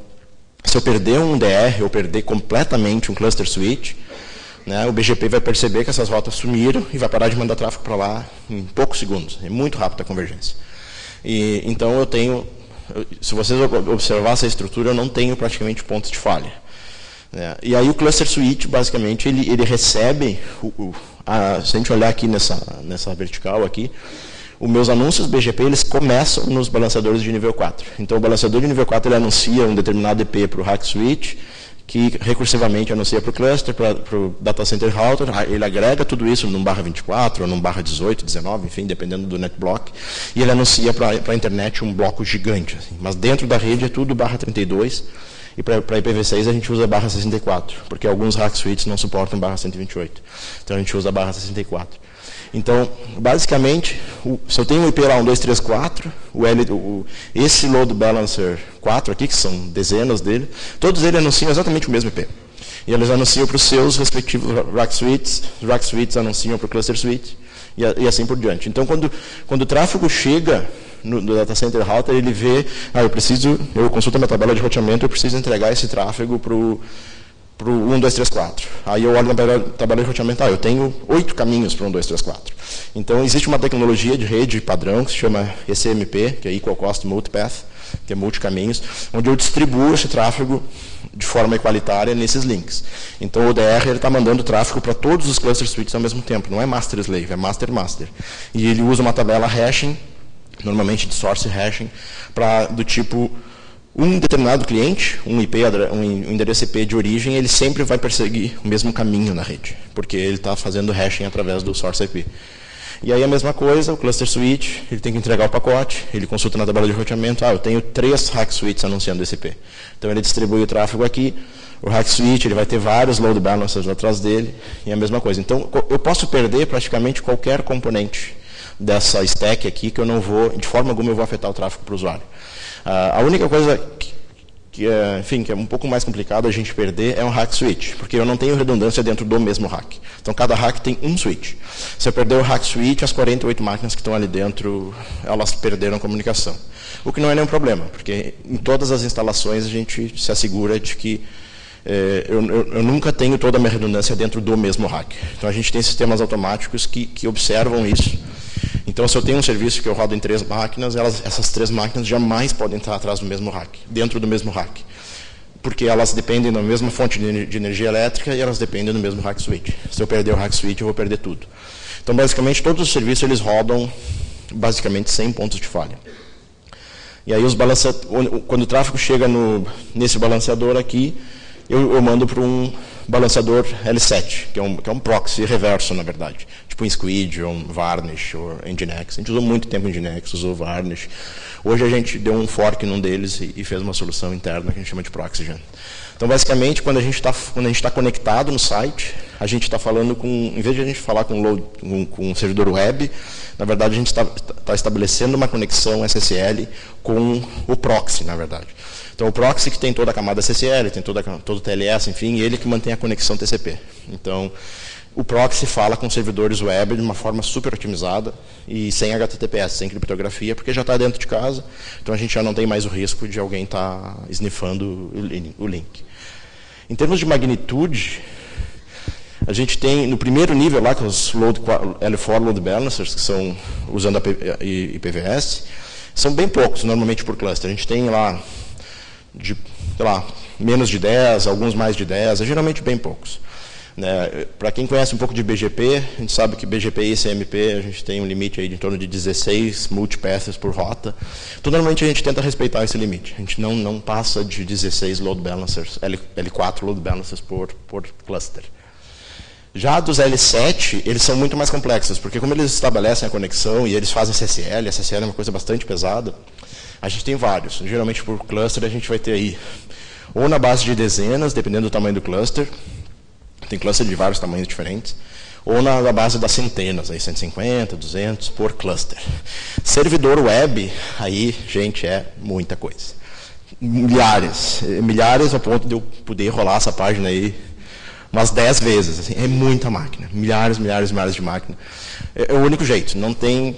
Speaker 1: se eu perder um DR ou perder completamente um cluster switch, né, o BGP vai perceber que essas rotas sumiram e vai parar de mandar tráfego para lá em poucos segundos. É muito rápida a convergência. Então, se vocês observar essa estrutura, eu não tenho praticamente pontos de falha. Né? E aí o cluster switch, basicamente, ele recebe, se a gente olhar aqui nessa vertical aqui, os meus anúncios BGP eles começam nos balanceadores de nível 4. Então, o balanceador de nível 4 ele anuncia um determinado IP para o rack switch, que recursivamente anuncia para o cluster, para o data center router, ele agrega tudo isso num /24, ou num /18, 19, enfim, dependendo do netblock, e ele anuncia para a internet um bloco gigante. Assim. Mas dentro da rede é tudo /32, e para IPv6 a gente usa /64, porque alguns rack switches não suportam /128. Então a gente usa /64. Então, basicamente, se eu tenho um IP lá 1, 2, 3, 4, esse load balancer 4 aqui, que são dezenas dele, todos eles anunciam exatamente o mesmo IP. E eles anunciam para os seus respectivos rack suites anunciam para o cluster suite, e assim por diante. Então, quando o tráfego chega no data center router, ele vê, eu consulto a minha tabela de roteamento, eu preciso entregar esse tráfego para para o 1, 2, 3, 4. Aí eu olho na tabela de roteamento, eu tenho 8 caminhos para 1, 2, 3, 4. Então, existe uma tecnologia de rede padrão que se chama ECMP, que é Equal Cost Multipath, que é multicaminhos, onde eu distribuo esse tráfego de forma igualitária nesses links. Então, o ODR está mandando tráfego para todos os cluster switches ao mesmo tempo. Não é master-slave, é master-master. E ele usa uma tabela hashing, normalmente de source hashing, do tipo... Um determinado cliente, um endereço IP de origem, ele sempre vai perseguir o mesmo caminho na rede, porque ele está fazendo hashing através do source IP. E aí a mesma coisa, o cluster switch, ele tem que entregar o pacote, ele consulta na tabela de roteamento, eu tenho 3 hack switches anunciando esse IP. Então ele distribui o tráfego aqui, o hack switch ele vai ter vários load balancers atrás dele, e a mesma coisa. Então eu posso perder praticamente qualquer componente dessa stack aqui, que eu não vou, de forma alguma eu vou afetar o tráfego para o usuário. A única coisa que é um pouco mais complicado a gente perder é um hack switch, porque eu não tenho redundância dentro do mesmo hack. Então, cada hack tem um switch. Se eu perder o hack switch, as 48 máquinas que estão ali dentro, elas perderam a comunicação. O que não é nenhum problema, porque em todas as instalações a gente se assegura de que eu nunca tenho toda a minha redundância dentro do mesmo hack. Então, a gente tem sistemas automáticos que observam isso. Então, se eu tenho um serviço que eu rodo em 3 máquinas, essas 3 máquinas jamais podem estar atrás do mesmo rack, dentro do mesmo rack. Porque elas dependem da mesma fonte de energia elétrica e elas dependem do mesmo rack switch. Se eu perder o rack switch, eu vou perder tudo. Então, basicamente, todos os serviços eles rodam basicamente 100 pontos de falha. E aí, quando o tráfego chega nesse balanceador aqui, eu mando para um balanceador L7, que é um proxy reverso, na verdade. Tipo um Squid, ou um Varnish, ou Nginx. A gente usou muito tempo Nginx, usou Varnish. Hoje a gente deu um fork num deles e fez uma solução interna que a gente chama de Proxygen. Então, basicamente, quando a gente está conectado no site, a gente está falando em vez de a gente falar com um servidor web, na verdade a gente está estabelecendo uma conexão SSL com o proxy, na verdade. Então, o proxy que tem toda a camada SSL, tem todo o TLS, enfim, ele que mantém a conexão TCP. Então, o proxy fala com servidores web de uma forma super otimizada e sem HTTPS, sem criptografia, porque já está dentro de casa, então a gente já não tem mais o risco de alguém estar sniffando o link. Em termos de magnitude, a gente tem, no primeiro nível lá, com os L4 Load Balancers, que são usando a IPVS, são bem poucos, normalmente por cluster. A gente tem lá menos de 10, alguns mais de 10, geralmente bem poucos. Né? Para quem conhece um pouco de BGP, a gente sabe que BGP e CMP, a gente tem um limite aí de em torno de 16 multipaths por rota. Então, normalmente a gente tenta respeitar esse limite. A gente não passa de 16 load balancers, L4 load balancers por cluster. Já dos L7, eles são muito mais complexos, porque como eles estabelecem a conexão e eles fazem SSL, SSL é uma coisa bastante pesada, a gente tem vários. Geralmente por cluster a gente vai ter aí, ou na base de dezenas, dependendo do tamanho do cluster, tem cluster de vários tamanhos diferentes, ou na base das centenas, aí 150, 200 por cluster. Servidor web, aí, gente, é muita coisa. Milhares ao ponto de eu poder rolar essa página aí umas 10 vezes. Assim, é muita máquina, milhares de máquinas. É o único jeito, não tem,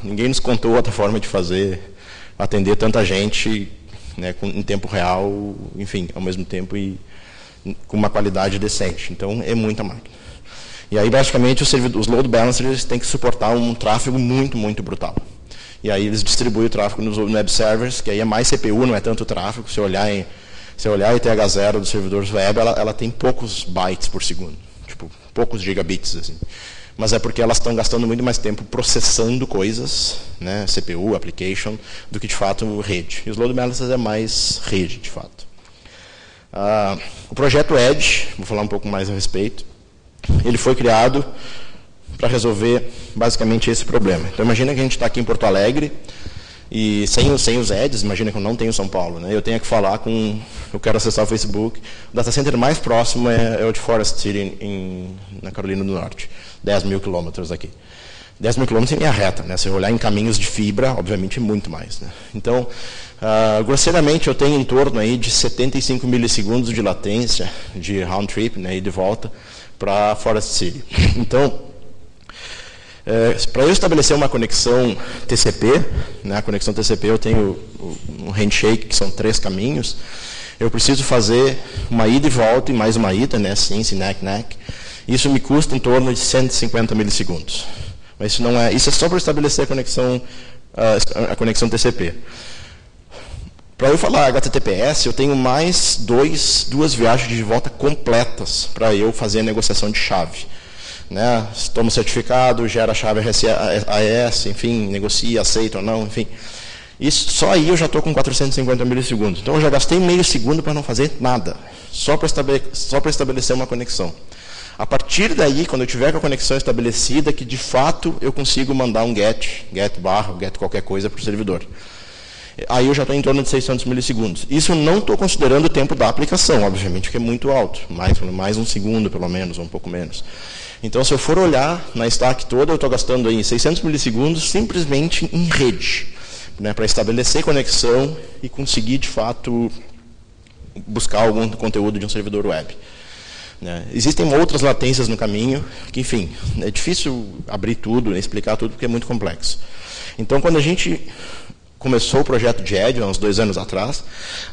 Speaker 1: ninguém nos contou outra forma de atender tanta gente, né, em tempo real, enfim, ao mesmo tempo e com uma qualidade decente. Então, é muita máquina. E aí, basicamente, os load balancers têm que suportar um tráfego muito, muito brutal. E aí, eles distribuem o tráfego nos web servers, que aí é mais CPU, não é tanto tráfego. Se olhar a ETH0 dos servidores web, ela tem poucos bytes por segundo. Tipo, poucos gigabits, assim. Mas é porque elas estão gastando muito mais tempo processando coisas, né, CPU, application, do que, de fato, rede. E os load balancers é mais rede, de fato. O projeto Edge, vou falar um pouco mais a respeito, ele foi criado para resolver basicamente esse problema. Então, imagina que a gente está aqui em Porto Alegre, e sem os Edges, imagina que eu não tenho São Paulo, né? Eu tenho que falar eu quero acessar o Facebook, o data center mais próximo é o de Forest City, na Carolina do Norte, 10 mil quilômetros daqui. 10 mil quilômetros em linha reta, né? Se eu olhar em caminhos de fibra, obviamente é muito mais, né? Então, grosseiramente, eu tenho em torno aí de 75 milissegundos de latência, de round trip, né, e de volta para Forest City. Então, para eu estabelecer uma conexão TCP, né, a conexão TCP eu tenho um handshake, que são 3 caminhos, eu preciso fazer uma ida e volta e mais uma ida, né, sync, NAC. Isso me custa em torno de 150 milissegundos. Mas isso é só para estabelecer a conexão TCP. Para eu falar HTTPS, eu tenho mais duas viagens de volta completas para eu fazer a negociação de chave. Né? Tomo certificado, gera a chave RSAS, enfim, negocia, aceita ou não, enfim. Isso, só aí eu já estou com 450 milissegundos. Então eu já gastei meio segundo para não fazer nada, só para estabelecer uma conexão. A partir daí, quando eu tiver com a conexão estabelecida, que de fato eu consigo mandar um get barra, get qualquer coisa para o servidor. Aí eu já estou em torno de 600 milissegundos. Isso eu não estou considerando o tempo da aplicação, obviamente, que é muito alto. Mais um segundo, pelo menos, ou um pouco menos. Então, se eu for olhar na stack toda, eu estou gastando aí 600 milissegundos simplesmente em rede, né, para estabelecer conexão e conseguir, de fato, buscar algum conteúdo de um servidor web. Existem outras latências no caminho, que, enfim, é difícil abrir tudo, explicar tudo, porque é muito complexo. Então, quando a gente começou o projeto de Edge, há uns 2 anos atrás,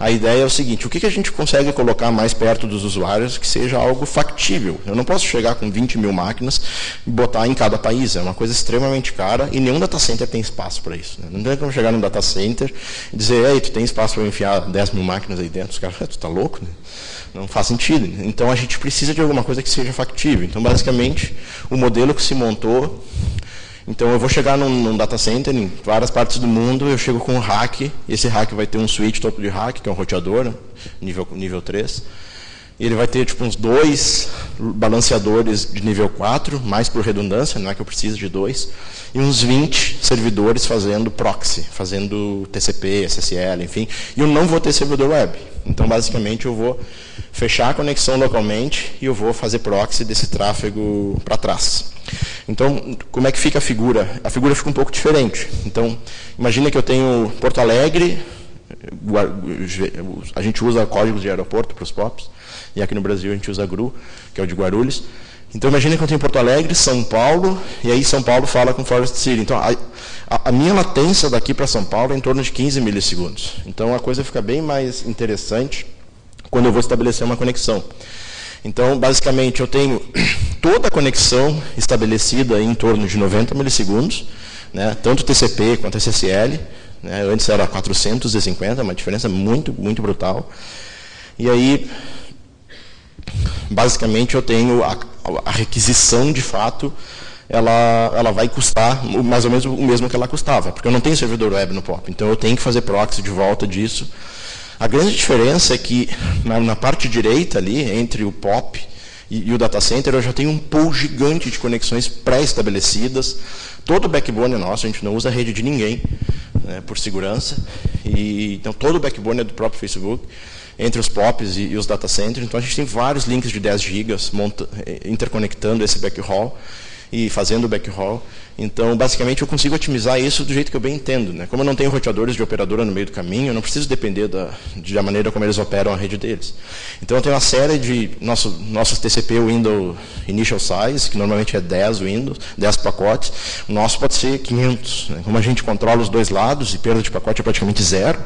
Speaker 1: a ideia é o seguinte: o que a gente consegue colocar mais perto dos usuários que seja algo factível? Eu não posso chegar com 20 mil máquinas e botar em cada país, é uma coisa extremamente cara e nenhum data center tem espaço para isso. Não tem como chegar num data center e dizer, ei, tu tem espaço para enfiar 10 mil máquinas aí dentro? Os caras, tu está louco? Não faz sentido. Então a gente precisa de alguma coisa que seja factível. Então, basicamente, o modelo que se montou. Então, eu vou chegar num data center em várias partes do mundo, eu chego com um rack, esse rack vai ter um switch topo de rack, que é um roteador, nível 3, e ele vai ter tipo, uns 2 balanceadores de nível 4, mais por redundância, não é que eu preciso de 2, e uns 20 servidores fazendo proxy, fazendo TCP, SSL, enfim, e eu não vou ter servidor web. Então, basicamente, eu vou fechar a conexão localmente e eu vou fazer proxy desse tráfego para trás. Então, como é que fica a figura? A figura fica um pouco diferente. Então, imagina que eu tenho Porto Alegre, a gente usa códigos de aeroporto para os POPs, e aqui no Brasil a gente usa GRU, que é o de Guarulhos. Então, imagina que eu tenho Porto Alegre, São Paulo, e aí São Paulo fala com Forest City. Então, a minha latência daqui para São Paulo é em torno de 15 milissegundos. Então, a coisa fica bem mais interessante quando eu vou estabelecer uma conexão. Então, basicamente, eu tenho toda a conexão estabelecida em torno de 90 milissegundos, né, tanto TCP quanto SSL. Né, antes era 450, uma diferença muito, muito brutal. E aí, basicamente, eu tenho a requisição, de fato, ela vai custar mais ou menos o mesmo que ela custava, porque eu não tenho servidor web no POP, então eu tenho que fazer proxy de volta disso. A grande diferença é que, na parte direita ali, entre o POP e o data center, eu já tenho um pool gigante de conexões pré-estabelecidas. Todo o backbone é nosso, a gente não usa a rede de ninguém, né, por segurança. Então, todo o backbone é do próprio Facebook, entre os POPs e os data centers. Então, a gente tem vários links de 10 gigas interconectando esse backhaul e fazendo o backhaul. Então, basicamente, eu consigo otimizar isso do jeito que eu bem entendo. Né? Como eu não tenho roteadores de operadora no meio do caminho, eu não preciso depender da maneira como eles operam a rede deles. Então, eu tenho uma série de nossos TCP Window Initial Size, que normalmente é 10 pacotes. O nosso pode ser 500. Né? Como a gente controla os dois lados e perda de pacote é praticamente 0,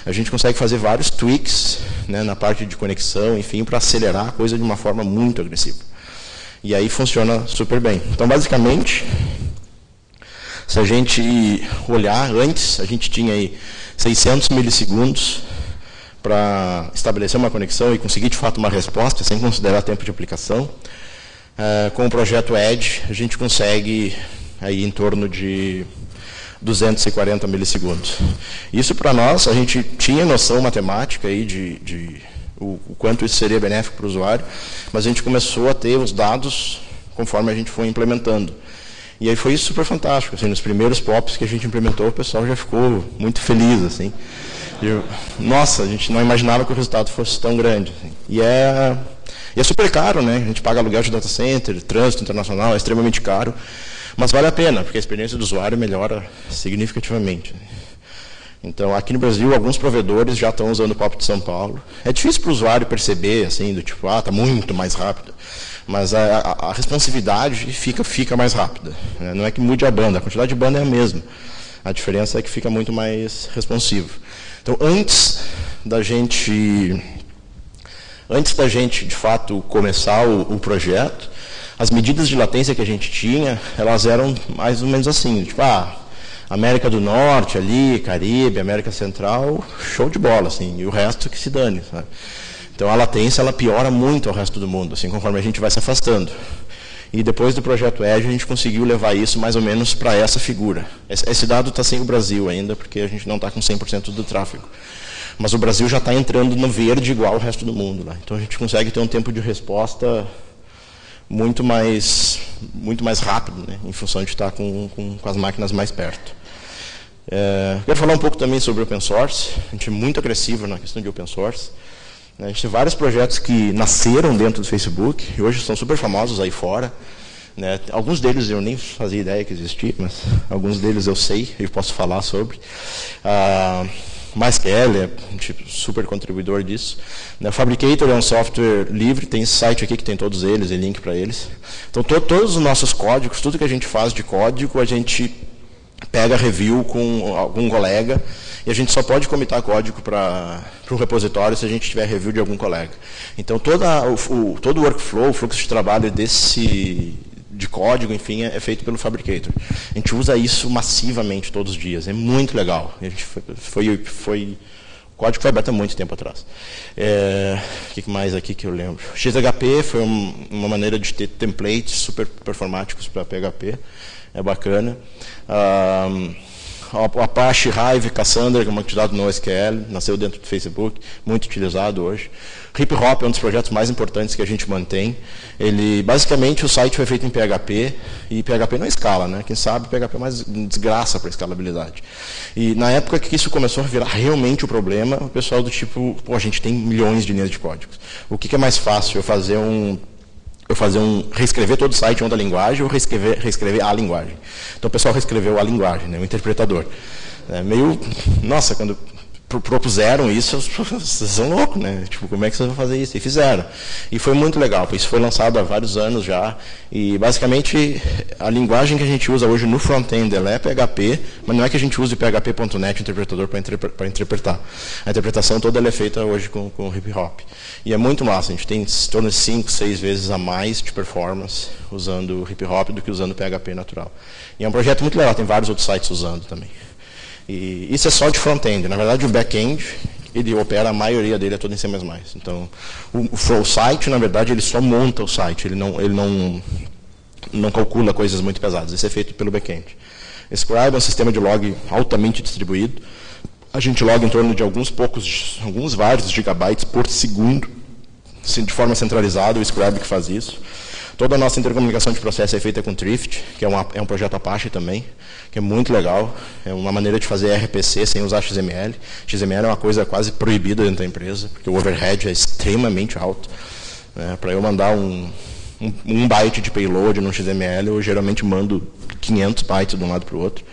Speaker 1: a gente consegue fazer vários tweaks, né, na parte de conexão, enfim, para acelerar a coisa de uma forma muito agressiva. E aí funciona super bem. Então, basicamente, se a gente olhar, antes a gente tinha aí 600 milissegundos para estabelecer uma conexão e conseguir, de fato, uma resposta, sem considerar tempo de aplicação. Com o projeto Edge, a gente consegue aí em torno de 240 milissegundos. Isso, para nós, a gente tinha noção matemática aí de o quanto isso seria benéfico para o usuário, mas a gente começou a ter os dados conforme a gente foi implementando. E aí foi isso super fantástico. Assim, nos primeiros POPs que a gente implementou, o pessoal já ficou muito feliz. Assim. Nossa, a gente não imaginava que o resultado fosse tão grande. Assim. E é super caro, né? A gente paga aluguel de data center, trânsito internacional, é extremamente caro, mas vale a pena, porque a experiência do usuário melhora significativamente. Então, aqui no Brasil, alguns provedores já estão usando o POP de São Paulo. É difícil para o usuário perceber, assim, do tipo, está muito mais rápido. Mas a responsividade fica mais rápida. Né? Não é que mude a banda, a quantidade de banda é a mesma. A diferença é que fica muito mais responsivo. Então, antes da gente Antes da gente, de fato, começar o projeto, as medidas de latência que a gente tinha, elas eram mais ou menos assim, tipo, América do Norte ali, Caribe, América Central, show de bola, assim, e o resto que se dane, sabe? Então a latência, ela piora muito ao resto do mundo, assim, conforme a gente vai se afastando. E depois do projeto Edge, a gente conseguiu levar isso mais ou menos para essa figura. Esse dado está sem o Brasil ainda, porque a gente não está com 100% do tráfego. Mas o Brasil já está entrando no verde igual o resto do mundo, né? Então a gente consegue ter um tempo de resposta muito mais rápido, né? Em função de estar com as máquinas mais perto. Quero falar um pouco também sobre open source. A gente é muito agressivo na questão de open source. A gente tem vários projetos que nasceram dentro do Facebook e hoje são super famosos aí fora. Né? Alguns deles eu nem fazia ideia que existia, mas alguns deles eu sei e posso falar sobre. MySQL é super contribuidor disso. O Fabricator é um software livre, tem esse site aqui que tem todos eles e link para eles. Então todos os nossos códigos, tudo que a gente faz de código, a gente pega review com algum colega e a gente só pode commitar código para um repositório se a gente tiver review de algum colega. Então todo o workflow, o fluxo de trabalho de código, enfim, é feito pelo Fabricator. A gente usa isso massivamente todos os dias, é muito legal. A gente o código foi aberto há muito tempo atrás. O que mais aqui que eu lembro? XHP foi uma maneira de ter templates super performáticos para PHP, é bacana. O Apache, Hive, Cassandra, que é uma atividade no NoSQL, nasceu dentro do Facebook, muito utilizado hoje. Hip Hop é um dos projetos mais importantes que a gente mantém. Basicamente, o site foi feito em PHP, e PHP não escala, né? Quem sabe, PHP é mais desgraça para escalabilidade. E na época que isso começou a virar realmente o problema, o pessoal do tipo, a gente tem milhões de linhas de códigos. O que é mais fácil? Reescrever todo o site em outra linguagem ou reescrever a linguagem. Então o pessoal reescreveu a linguagem, né, o interpretador. Nossa, quando propuseram isso, vocês são loucos, né? Tipo, como é que vocês vão fazer isso? E fizeram. E foi muito legal, porque isso foi lançado há vários anos já. E basicamente a linguagem que a gente usa hoje no front-end é PHP, mas não é que a gente use PHP.NET interpretador para interpretar. A interpretação toda ela é feita hoje com hip hop. E é muito massa, a gente tem em torno de 5, 6 vezes a mais de performance usando hip hop do que usando PHP natural. E é um projeto muito legal, tem vários outros sites usando também. E isso é só de front-end. Na verdade, o back-end, ele opera, a maioria dele é todo em C++. Então, o site, na verdade, ele só monta o site, ele não calcula coisas muito pesadas. Isso é feito pelo back-end. Scribe é um sistema de log altamente distribuído. A gente loga em torno de alguns vários gigabytes por segundo, de forma centralizada, o Scribe que faz isso. Toda a nossa intercomunicação de processo é feita com Thrift, que é um projeto Apache também, que é muito legal. É uma maneira de fazer RPC sem usar XML. XML é uma coisa quase proibida dentro da empresa, porque o overhead é extremamente alto. Para eu mandar um byte de payload no XML, eu geralmente mando 500 bytes de um lado para o outro.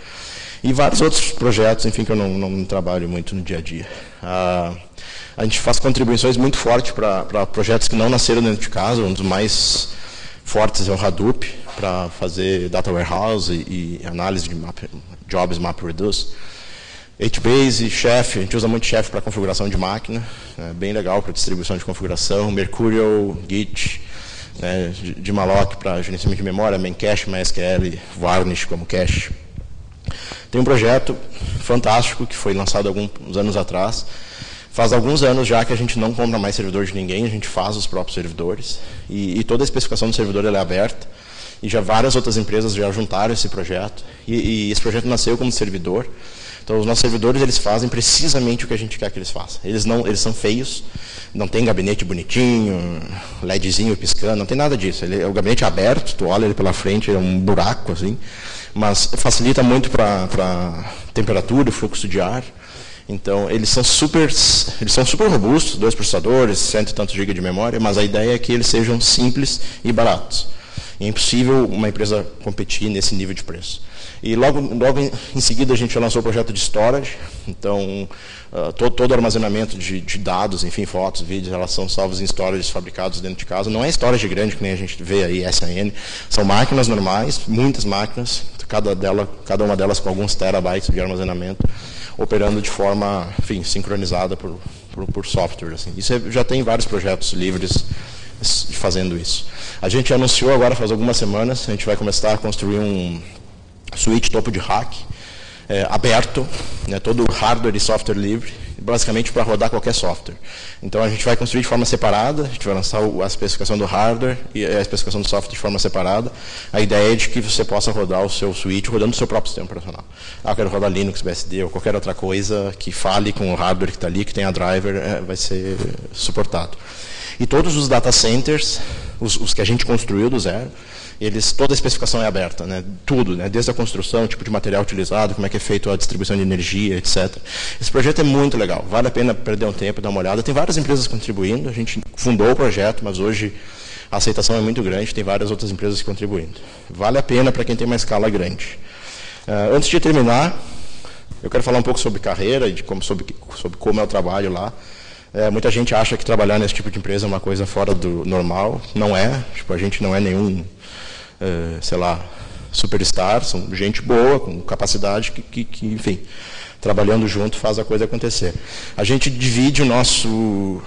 Speaker 1: E vários outros projetos, enfim, que eu não trabalho muito no dia a dia. A gente faz contribuições muito fortes para projetos que não nasceram dentro de casa. Um dos mais fortes é o Hadoop, para fazer data warehouse e análise de jobs MapReduce. HBase, Chef, a gente usa muito Chef para configuração de máquina, é bem legal para distribuição de configuração. Mercurial, Git, de malloc para gerenciamento de memória, Memcache, MySQL, Varnish como cache. Tem um projeto fantástico que foi lançado alguns anos atrás. Faz alguns anos já que a gente não compra mais servidor de ninguém, a gente faz os próprios servidores. E toda a especificação do servidor ela é aberta. E já várias outras empresas já juntaram esse projeto. E esse projeto nasceu como servidor. Então, os nossos servidores eles fazem precisamente o que a gente quer que eles façam. Eles são feios, não tem gabinete bonitinho, LEDzinho piscando, não tem nada disso. O gabinete é aberto, tu olha ele pela frente, é um buraco, assim. Mas facilita muito para temperatura, fluxo de ar. Então, eles são super robustos, 2 processadores, 100 e tantos GB de memória, mas a ideia é que eles sejam simples e baratos. É impossível uma empresa competir nesse nível de preço. E logo em seguida a gente lançou o projeto de storage. Então, todo o armazenamento de dados, enfim, fotos, vídeos, elas são salvos em storage fabricados dentro de casa. Não é storage grande, que nem a gente vê aí, SAN. São máquinas normais, muitas máquinas, cada uma delas com alguns terabytes de armazenamento, operando de forma, enfim, sincronizada por por software. Assim. Isso já tem vários projetos livres fazendo isso. A gente anunciou agora, faz algumas semanas, a gente vai começar a construir um switch topo de rack, aberto, né, todo hardware e software livre, basicamente para rodar qualquer software. Então a gente vai construir de forma separada, a gente vai lançar a especificação do hardware e a especificação do software de forma separada. A ideia é de que você possa rodar o seu switch rodando o seu próprio sistema operacional. Eu quero rodar Linux, BSD ou qualquer outra coisa que fale com o hardware que está ali, que tenha driver, vai ser suportado. E todos os data centers, os que a gente construiu do zero, toda a especificação é aberta, né? Tudo, né? Desde a construção, o tipo de material utilizado, como é que é feito a distribuição de energia, etc. Esse projeto é muito legal, vale a pena perder um tempo e dar uma olhada. Tem várias empresas contribuindo, a gente fundou o projeto, mas hoje a aceitação é muito grande, tem várias outras empresas contribuindo. Vale a pena para quem tem uma escala grande. Antes de terminar, eu quero falar um pouco sobre carreira e sobre como é o trabalho lá. Muita gente acha que trabalhar nesse tipo de empresa é uma coisa fora do normal. Não é. Tipo, a gente não é nenhum, sei lá, superstar. São gente boa, com capacidade, que, enfim, trabalhando junto faz a coisa acontecer. A gente divide o nosso...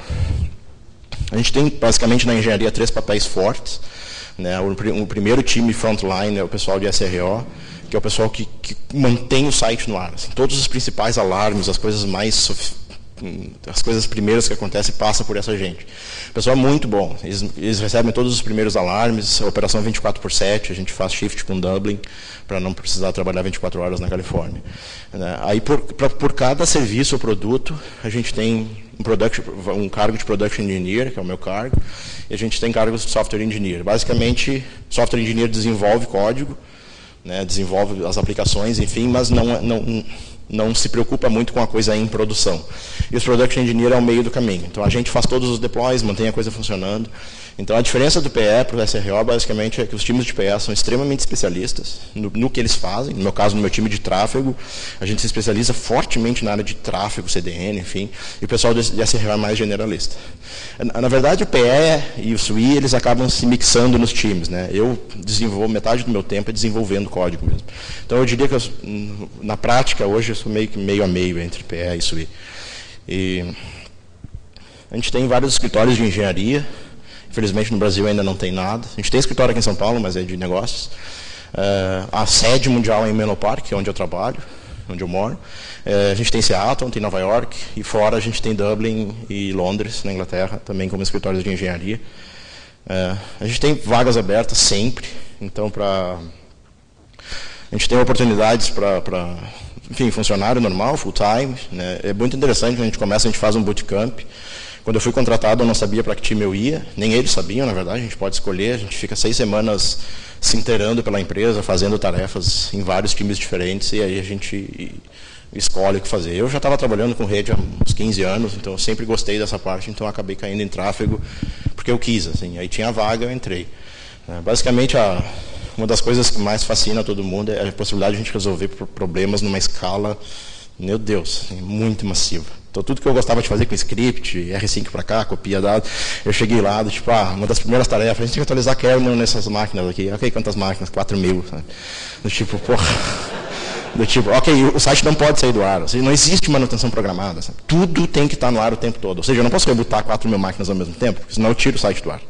Speaker 1: A gente tem, basicamente, na engenharia, 3 papéis fortes. Né? O primeiro time frontline é o pessoal de SRO, que é o pessoal que mantém o site no ar. Assim, todos os principais alarmes, as coisas primeiras que acontecem passam por essa gente. O pessoal é muito bom. Eles recebem todos os primeiros alarmes, a operação 24/7, a gente faz shift com Dublin, para não precisar trabalhar 24 horas na Califórnia. Aí, por cada serviço ou produto, a gente tem um cargo de Production Engineer, que é o meu cargo, e a gente tem cargos de Software Engineer. Basicamente, Software Engineer desenvolve código, né, desenvolve as aplicações, enfim, mas não se preocupa muito com a coisa em produção. E o Production Engineer é o meio do caminho. Então, a gente faz todos os deploys, mantém a coisa funcionando. Então, a diferença do PE para o SRO, basicamente, é que os times de PE são extremamente especialistas no que eles fazem. No meu caso, no meu time de tráfego, a gente se especializa fortemente na área de tráfego, CDN, enfim, e o pessoal do SRO é mais generalista. Na verdade, o PE e o SWI, eles acabam se mixando nos times. Né? Eu desenvolvo, metade do meu tempo é desenvolvendo código mesmo. Então, eu diria que, na prática, hoje, eu sou meio a meio entre PE e SWI. E a gente tem vários escritórios de engenharia. Infelizmente, no Brasil ainda não tem nada. A gente tem escritório aqui em São Paulo, mas é de negócios. A sede mundial é em Menlo Park, que é onde eu trabalho, onde eu moro. A gente tem Seattle, tem Nova York, e fora a gente tem Dublin e Londres, na Inglaterra, também como escritórios de engenharia. A gente tem vagas abertas sempre, então a gente tem oportunidades para enfim, funcionário normal, full time. Né? É muito interessante, quando a gente começa, a gente faz um bootcamp. Quando eu fui contratado, eu não sabia para que time eu ia, nem eles sabiam, na verdade, a gente pode escolher, a gente fica 6 semanas se inteirando pela empresa, fazendo tarefas em vários times diferentes, e aí a gente escolhe o que fazer. Eu já estava trabalhando com rede há uns 15 anos, então eu sempre gostei dessa parte, então eu acabei caindo em tráfego, porque eu quis, assim, aí tinha vaga, eu entrei. Basicamente, uma das coisas que mais fascina todo mundo é a possibilidade de a gente resolver problemas numa escala, meu Deus, assim, muito massiva. Então, tudo que eu gostava de fazer com script, R5 para cá, copia dados, eu cheguei lá, tipo, uma das primeiras tarefas, a gente tem que atualizar kernel nessas máquinas aqui. Ok, quantas máquinas? 4.000. Sabe? Do tipo, porra. Do tipo, ok, o site não pode sair do ar. Ou seja, não existe manutenção programada. Sabe? Tudo tem que estar no ar o tempo todo. Ou seja, eu não posso rebootar 4.000 máquinas ao mesmo tempo, porque senão eu tiro o site do ar.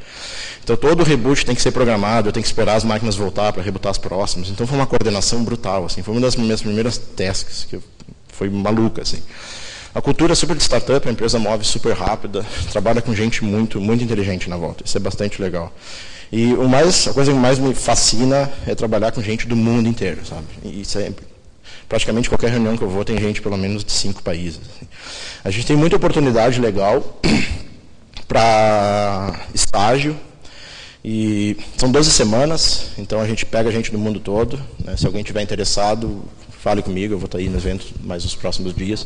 Speaker 1: Então, todo reboot tem que ser programado, eu tenho que esperar as máquinas voltar para rebootar as próximas. Então, foi uma coordenação brutal. Assim, foi uma das minhas primeiras tasks, que foi maluca, assim. A cultura é super de startup, a empresa move super rápida, trabalha com gente muito, muito inteligente na volta. Isso é bastante legal. E a coisa que mais me fascina é trabalhar com gente do mundo inteiro, sabe? E isso é, praticamente qualquer reunião que eu vou tem gente pelo menos de 5 países. Assim. A gente tem muita oportunidade legal para estágio. E são 12 semanas, então a gente pega gente do mundo todo. Né? Se alguém estiver interessado, fale comigo, eu vou estar aí no evento mais nos próximos dias.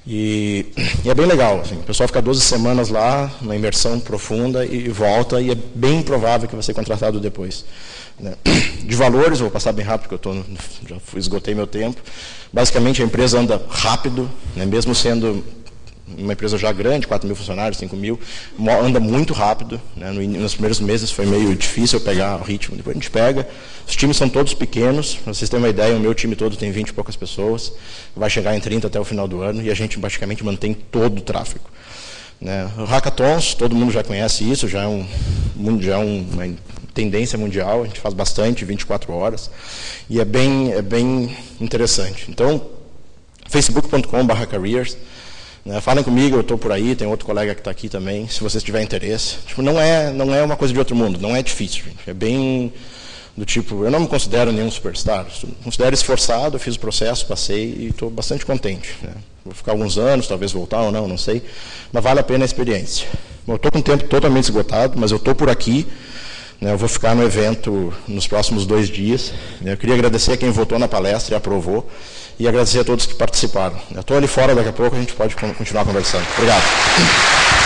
Speaker 1: E é bem legal, assim, o pessoal fica 12 semanas lá, na imersão profunda, e volta, e é bem provável que vai ser contratado depois. Né? De valores, eu vou passar bem rápido, porque eu esgotei meu tempo. Basicamente, a empresa anda rápido, né, mesmo sendo uma empresa já grande, 4 mil funcionários, 5 mil, anda muito rápido, né? Nos primeiros meses foi meio difícil pegar o ritmo, depois a gente pega. Os times são todos pequenos, para vocês terem uma ideia, o meu time todo tem 20 e poucas pessoas, vai chegar em 30 até o final do ano, e a gente praticamente mantém todo o tráfego. Né? O Hackathons, todo mundo já conhece isso, já é uma tendência mundial, a gente faz bastante, 24 horas, e é bem interessante. Então, facebook.com/careers, né, falem comigo, eu estou por aí, tem outro colega que está aqui também, se vocês tiverem interesse. Tipo, não é uma coisa de outro mundo, não é difícil, gente. É bem do tipo, eu não me considero nenhum superstar, me considero esforçado, eu fiz o processo, passei e estou bastante contente. Né? Vou ficar alguns anos, talvez voltar ou não, não sei, mas vale a pena a experiência. Bom, eu estou com o tempo totalmente esgotado, mas eu estou por aqui, né, eu vou ficar no evento nos próximos 2 dias. Eu queria agradecer a quem votou na palestra e aprovou, e agradecer a todos que participaram. Eu estou ali fora, daqui a pouco a gente pode continuar conversando. Obrigado.